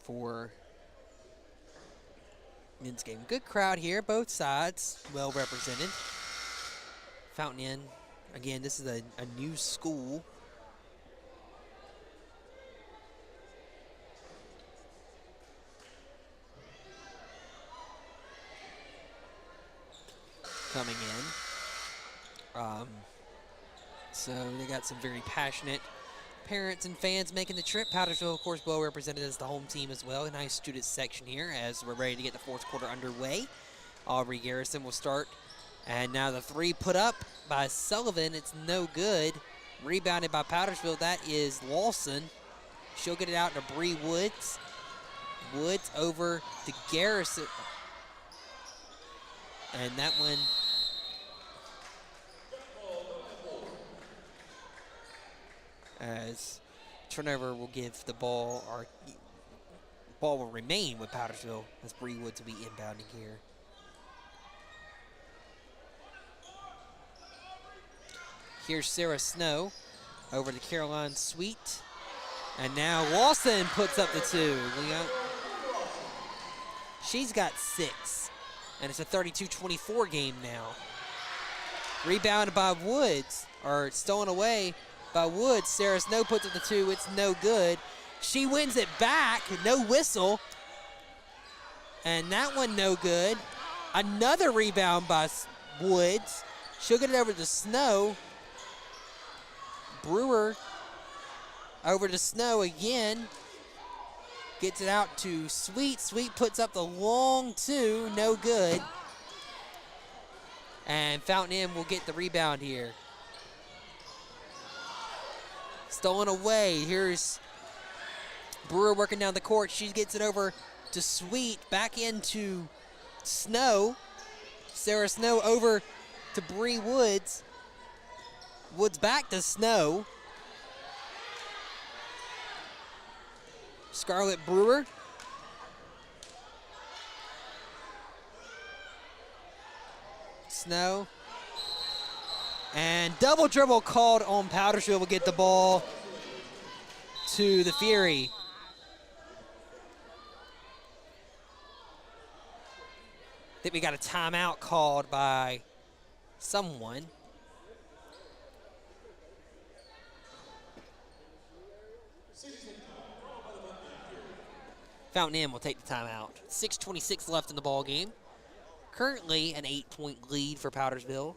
For men's game. Good crowd here, both sides, well represented. Fountain Inn, again, this is a new school. Coming in. So they got some very passionate parents and fans making the trip. Powdersville, of course, well represented as the home team as well. A nice student section here as we're ready to get the fourth quarter underway. Aubrey Garrison will start. And now the three put up by Sullivan. It's no good. Rebounded by Powdersville. That is Lawson. She'll get it out to Bree Woods. Woods over to Garrison. And that one... as turnover will give the ball, or ball will remain with Powdersville as Bree Woods will be inbounding here. Here's Sarah Snow over to Caroline Sweet. And now Lawson puts up the two. She's got 6. And it's a 32-24 game now. Rebounded by Woods, or stolen away by Woods. Sarah Snow puts up the 2. It's no good. She wins it back. No whistle. And that one no good. Another rebound by Woods. She'll get it over to Snow. Brewer over to Snow again. Gets it out to Sweet. Sweet puts up the long 2. No good. And Fountain Inn will get the rebound here. Stolen away. Here's Brewer working down the court. She gets it over to Sweet. Back into Snow. Sarah Snow over to Bree Woods. Woods back to Snow. Scarlett Brewer. Snow. And double dribble called on Powdersville will get the ball to the Fury. I think we got a timeout called by someone. Fountain Inn will take the timeout. 6:26 left in the ball game. Currently an 8-point lead for Powdersville.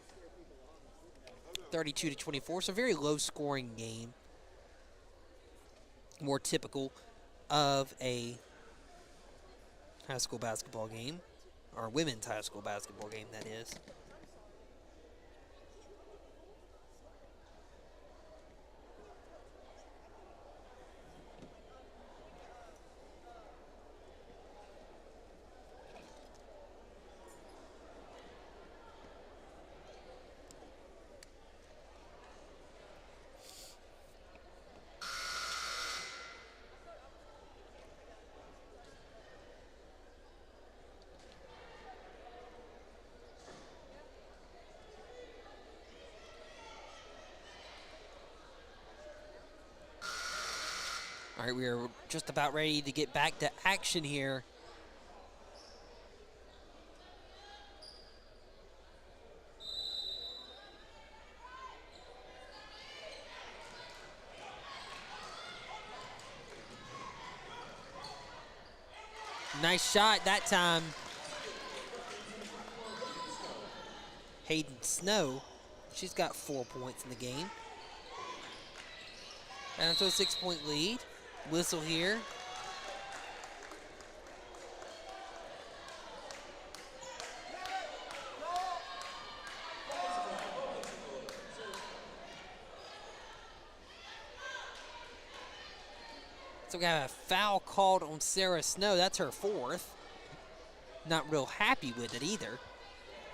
32-24, so very low-scoring game. More typical of a high school basketball game, or women's high school basketball game, that is. All right, we are just about ready to get back to action here. Nice shot that time. Hayden Snow, she's got 4 points in the game. Down to a 6-point lead. Whistle here. So we got a foul called on Sarah Snow. That's her 4th. Not real happy with it either.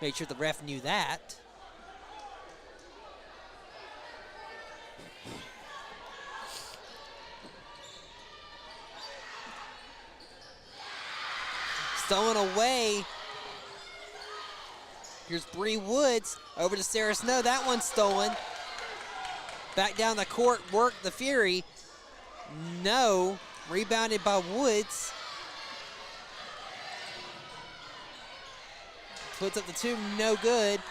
Made sure the ref knew that. Stolen away. Here's Bree Woods over to Sarah Snow. That one's stolen. Back down the court, work the Fury. No. Rebounded by Woods. Puts up the 2, no good.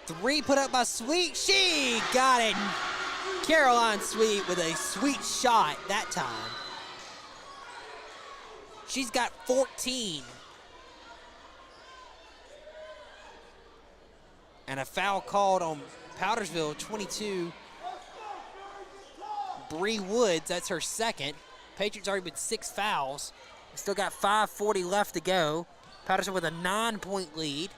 3 put up by Sweet. She got it. Caroline Sweet with a sweet shot that time. She's got 14. And a foul called on Powdersville, 22. Bree Woods, that's her second. Patriots already with 6 fouls. Still got 5:40 left to go. Powdersville with a 9-point lead.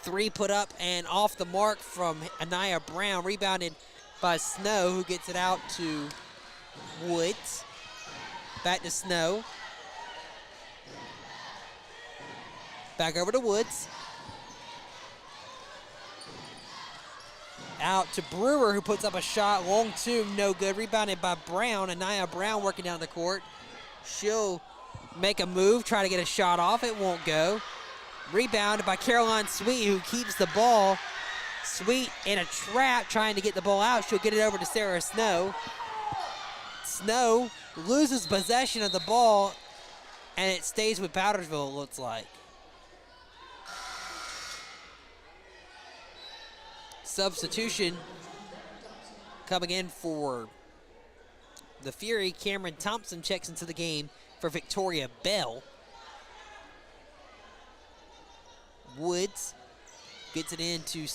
3 put up and off the mark from Anaya Brown. Rebounded by Snow, who gets it out to Woods. Back to Snow. Back over to Woods. Out to Brewer, who puts up a shot. Long 2, no good. Rebounded by Brown. Anaya Brown working down the court. She'll make a move, try to get a shot off. It won't go. Rebounded by Caroline Sweet, who keeps the ball. Sweet in a trap, trying to get the ball out. She'll get it over to Sarah Snow. Snow loses possession of the ball, and it stays with Powdersville, it looks like. Substitution coming in for the Fury. Cameron Thompson checks into the game for Victoria Bell. Woods gets it into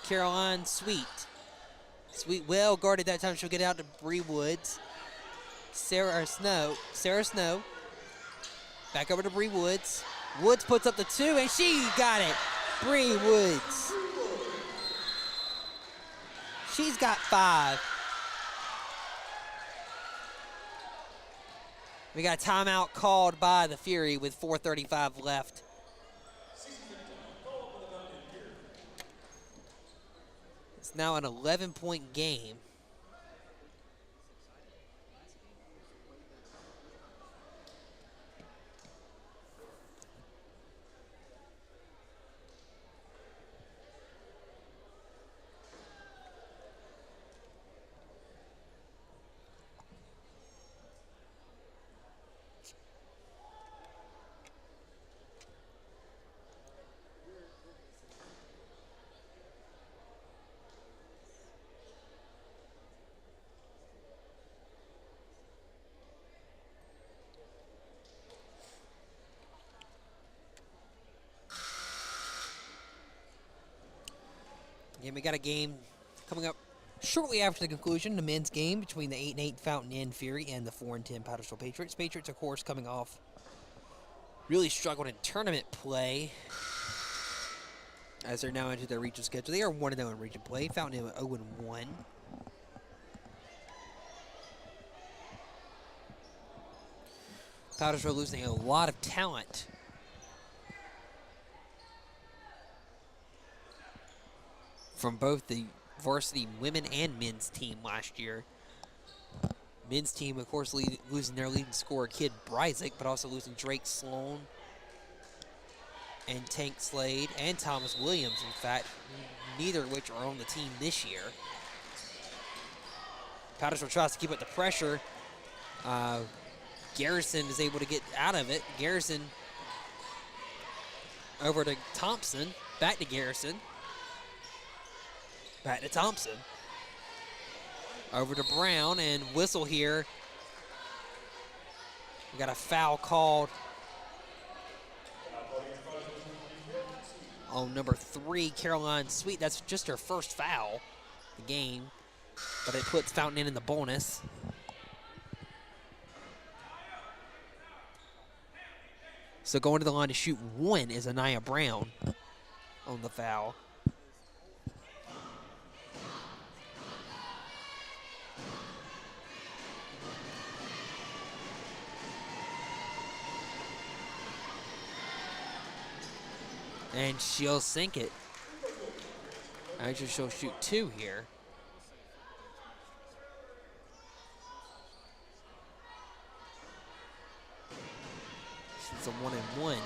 Caroline Sweet. Sweet well guarded that time. She'll get it out to Bree Woods. Sarah Snow. Back over to Bree Woods. Woods puts up the 2, and she got it. Bree Woods. She's got 5. We got a timeout called by the Fury with 4:35 left. It's now an 11-point game. Yeah, we got a game coming up shortly after the conclusion, the men's game between the 8-8 Fountain Inn Fury and the 4-10 Powdersville Patriots. Patriots, of course, coming off really struggling in tournament play as they're now into their regional schedule. They are 1-0 in region play. Fountain Inn 0-1. Powdersville losing a lot of talent. From both the varsity women and men's team last year. Men's team, of course, losing their leading scorer, Kid Bryzik, but also losing Drake Sloan and Tank Slade and Thomas Williams, in fact, neither of which are on the team this year. Powdersville tries to keep up the pressure. Garrison is able to get out of it. Garrison over to Thompson, back to Garrison. Back to Thompson. Over to Brown, and whistle here. We got a foul called on number 3, Caroline Sweet. That's just her first foul of the game, but it puts Fountain Inn in the bonus. So going to the line to shoot 1 is Anaya Brown on the foul. And she'll sink it. Actually, she'll shoot 2 here. It's a 1-1.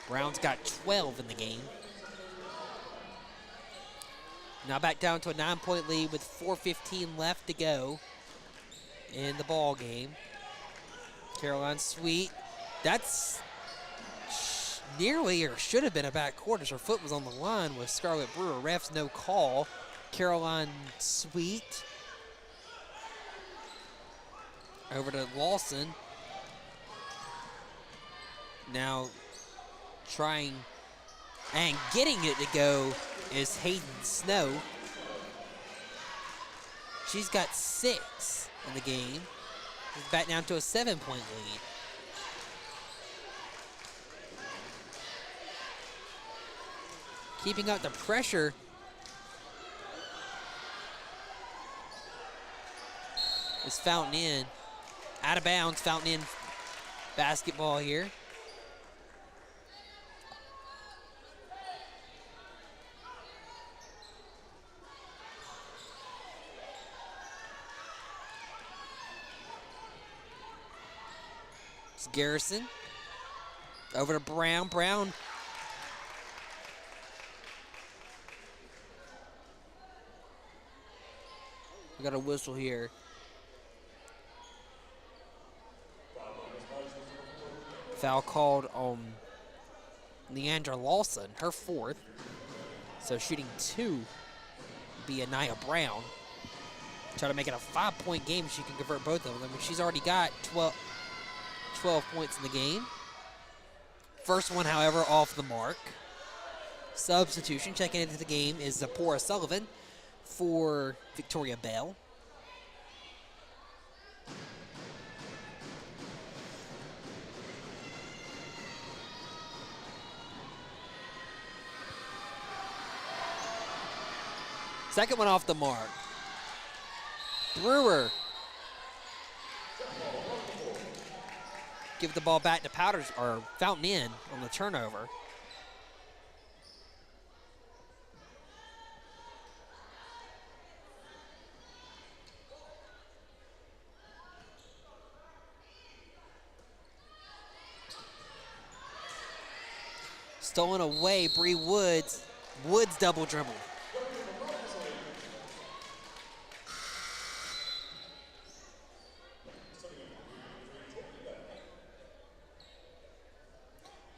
Brown's got 12 in the game. Now back down to a 9-point lead with 4:15 left to go in the ball game. Caroline Sweet, that's nearly or should have been a backcourt as her foot was on the line with Scarlett Brewer. Refs no call. Caroline Sweet over to Lawson. Now trying and getting it to go is Hayden Snow. She's got 6 in the game. It's back down to a 7-point lead. Keeping up the pressure is Fountain Inn. Out of bounds, Fountain Inn basketball here. It's Garrison. Over to Brown. Brown we got a whistle here. Foul called on Leandra Lawson, her 4th. So shooting 2 be Anaya Brown. Try to make it a 5-point game if she can convert both of them. And she's already got 12 points in the game. First one, however, off the mark. Substitution checking into the game is Zipporah Sullivan for Victoria Bell. Second one off the mark. Brewer. Give the ball back to Powders or Fountain Inn on the turnover. Stolen away, Bree Woods. Woods double dribble.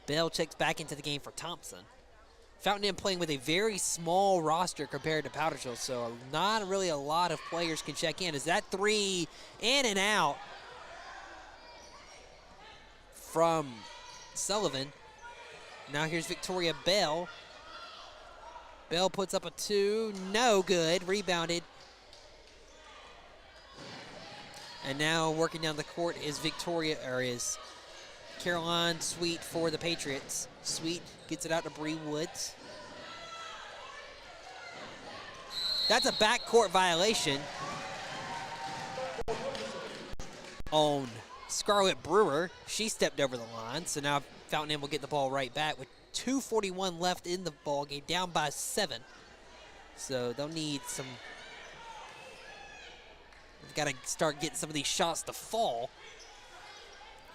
Bell checks back into the game for Thompson. Fountain Inn playing with a very small roster compared to Powdersville, so not really a lot of players can check in. Is that 3 in and out from Sullivan? Now here's Victoria Bell. Bell puts up a 2, no good, rebounded. And now working down the court is Caroline Sweet for the Patriots. Sweet gets it out to Bree Woods. That's a backcourt violation on Scarlett Brewer. She stepped over the line, so now Fountain Inn will get the ball right back with 2:41 left in the ball game, down by 7. So they'll need some. They've got to start getting some of these shots to fall.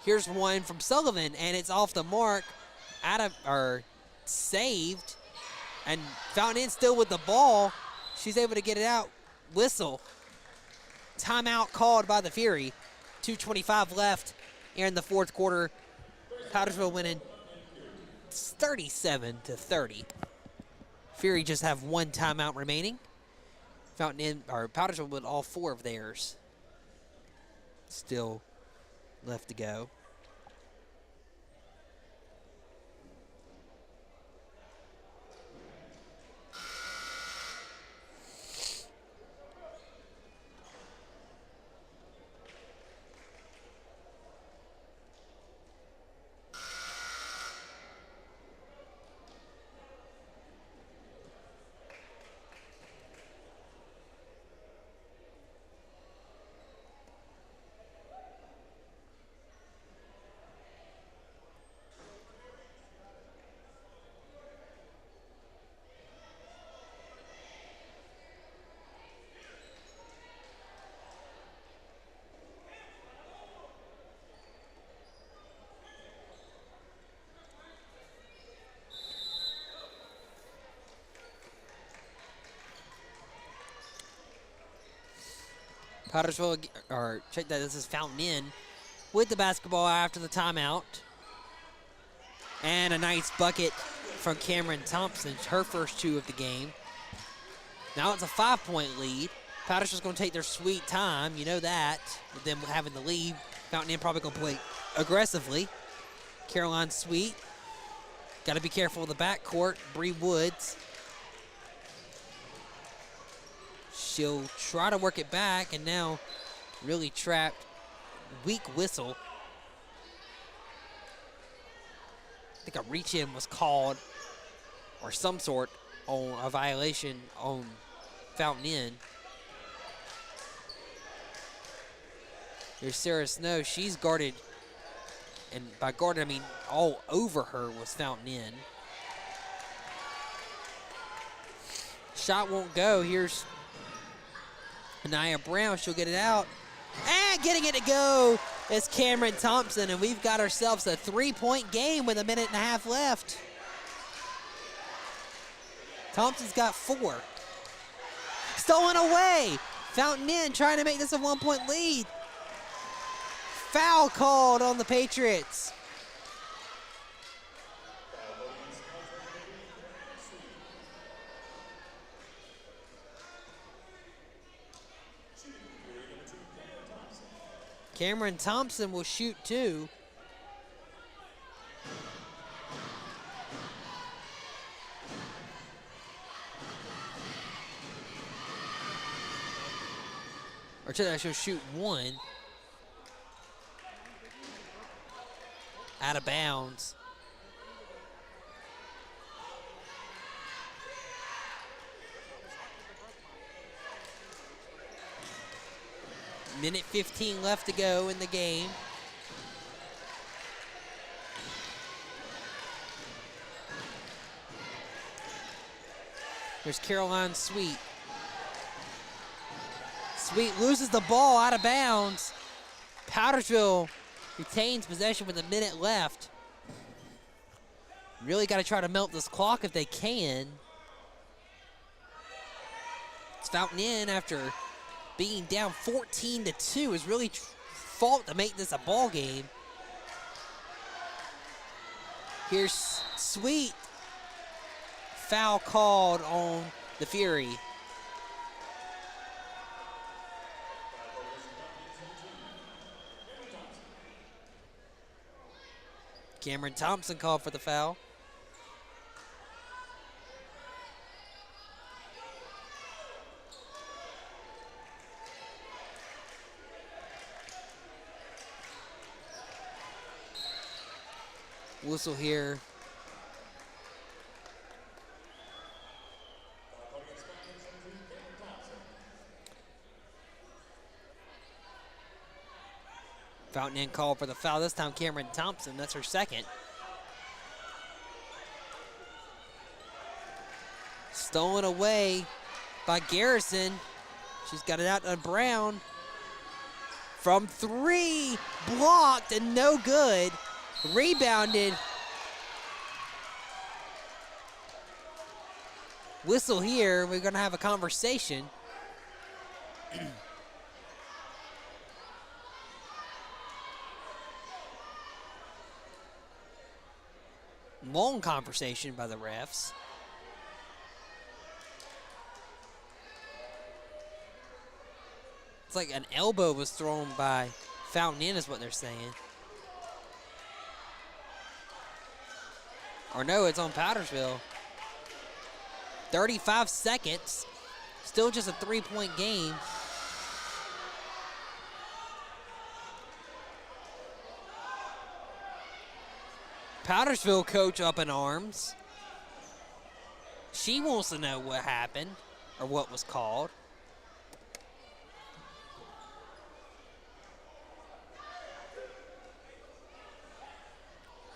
Here's one from Sullivan, and it's off the mark, saved, and Fountain Inn still with the ball. She's able to get it out. Whistle. Timeout called by the Fury. 2:25 left here in the 4th quarter. Powdersville winning 37-30. Fury just have 1 timeout remaining. Powdersville with all 4 of theirs still left to go. Pottersville, or check that, this is Fountain Inn with the basketball after the timeout. And a nice bucket from Cameron Thompson, her first 2 of the game. Now it's a 5-point lead. Pottersville's going to take their sweet time, you know that, with them having the lead. Fountain Inn probably going to play aggressively. Caroline Sweet, got to be careful of the backcourt. Bree Woods. She'll try to work it back, and now really trapped. Weak whistle. I think a reach-in was called, or some sort, on a violation on Fountain Inn. Here's Sarah Snow. She's guarded, and by guarded I mean all over her was Fountain Inn. Shot won't go. Here's Anaya Brown. She'll get it out. And getting it to go is Cameron Thompson, and we've got ourselves a 3-point game with 1.5 minutes left. Thompson's got 4. Stolen away. Fountain Inn trying to make this a 1-point lead. Foul called on the Patriots. Cameron Thompson will shoot 2. Or she'll shoot 1. Out of bounds. Minute 15 left to go in the game. There's Caroline Sweet. Sweet loses the ball out of bounds. Powdersville retains possession with 1 minute left. Really got to try to melt this clock if they can. It's Fountain Inn, after being down 14-2, is really fought to make this a ball game. Here's Sweet. Foul called on the Fury. Cameron Thompson called for the foul. Whistle here. Fountain Inn called for the foul. This time Cameron Thompson, that's her second. Stolen away by Garrison. She's got it out to Brown. From 3, blocked and no good. Rebounded. Whistle here. We're going to have a conversation. Long conversation by the refs. It's like an elbow was thrown by Fountain Inn is what they're saying. Or no, it's on Powdersville. 35 seconds. Still just a 3-point game. Powdersville coach up in arms. She wants to know what happened or what was called.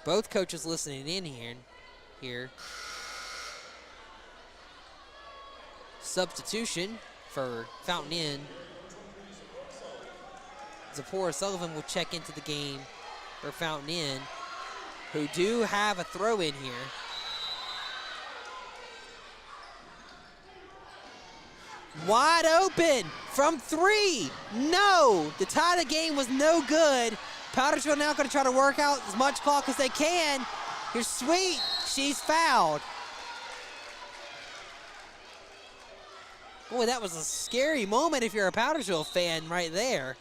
Both coaches listening in here. Substitution for Fountain Inn. Zipporah Sullivan will check into the game for Fountain Inn, who do have a throw in here. Wide open from 3. No. The tie of the game was no good. Powdersville now going to try to work out as much clock as they can. Here's Sweet. She's fouled. Boy, that was a scary moment if you're a Powdersville fan right there.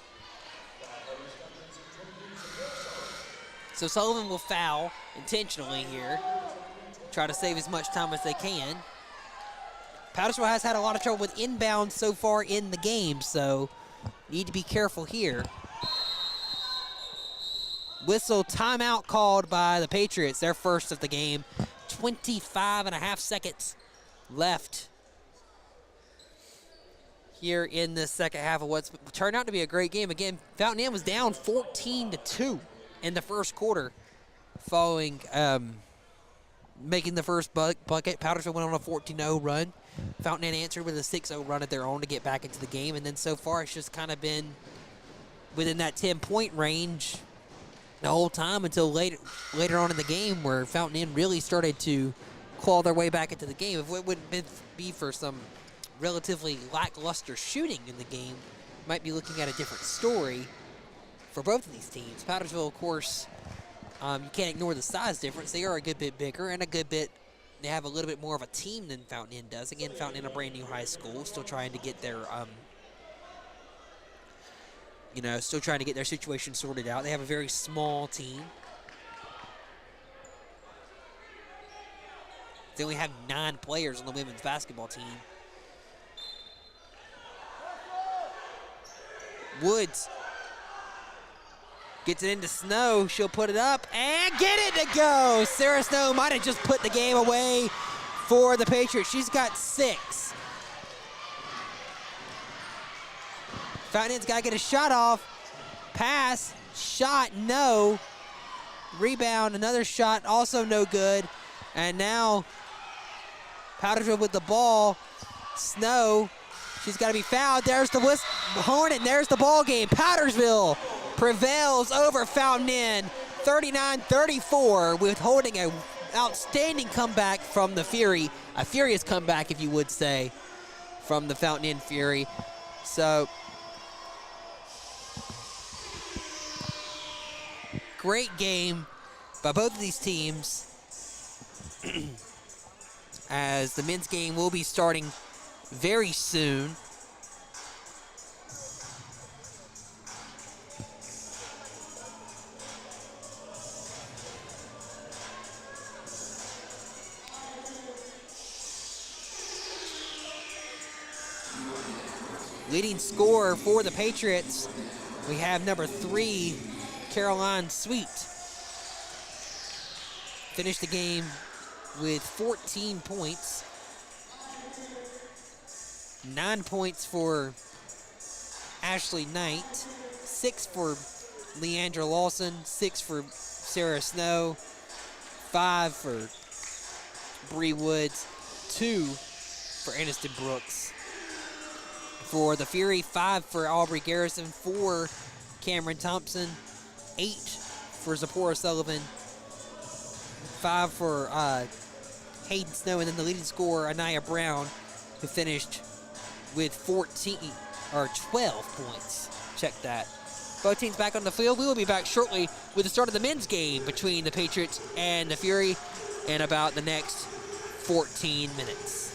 So Sullivan will foul intentionally here. Try to save as much time as they can. Powdersville has had a lot of trouble with inbounds so far in the game, so need to be careful here. Whistle timeout called by the Patriots, their first of the game. 25.5 seconds left here in the second half of what's turned out to be a great game. Again, Fountain Inn was down 14-2 in the first quarter following making the first bucket. Powdersville went on a 14-0 run. Fountain Inn answered with a 6-0 run at their own to get back into the game, and then so far it's just kind of been within that 10-point range the whole time until later on in the game where Fountain Inn really started to claw their way back into the game. If it wouldn't be for some relatively lackluster shooting in the game, might be looking at a different story for both of these teams. Powdersville, of course, you can't ignore the size difference. They are a good bit bigger and they have a little bit more of a team than Fountain Inn does. Again, Fountain Inn, a brand new high school, still trying to get their situation sorted out. They have a very small team. They only have 9 players on the women's basketball team. Woods gets it into Snow. She'll put it up and get it to go. Sarah Snow might have just put the game away for the Patriots. She's got 6. Fountain Inn's got to get a shot off. Pass, shot, no. Rebound, another shot, also no good. And now Powdersville with the ball. Snow, she's got to be fouled. There's the Hornet, and there's the ball game. Powdersville prevails over Fountain Inn, 39-34, with holding an outstanding comeback from the Fury. A furious comeback, if you would say, from the Fountain Inn Fury. So, great game by both of these teams as the men's game will be starting very soon. Leading scorer for the Patriots, we have number 3, Caroline Sweet. Finished the game with 14 points. 9 points for Ashley Knight, 6 for Leandra Lawson, 6 for Sarah Snow, 5 for Bree Woods, 2 for Aniston Brooks. For the Fury, 5 for Aubrey Garrison, 4 Cameron Thompson, 8 for Zipporah Sullivan, 5 for Hayden Snow, and then the leading scorer, Anaya Brown, who finished with 12 points. Check that. Both teams back on the field. We will be back shortly with the start of the men's game between the Patriots and the Fury in about the next 14 minutes.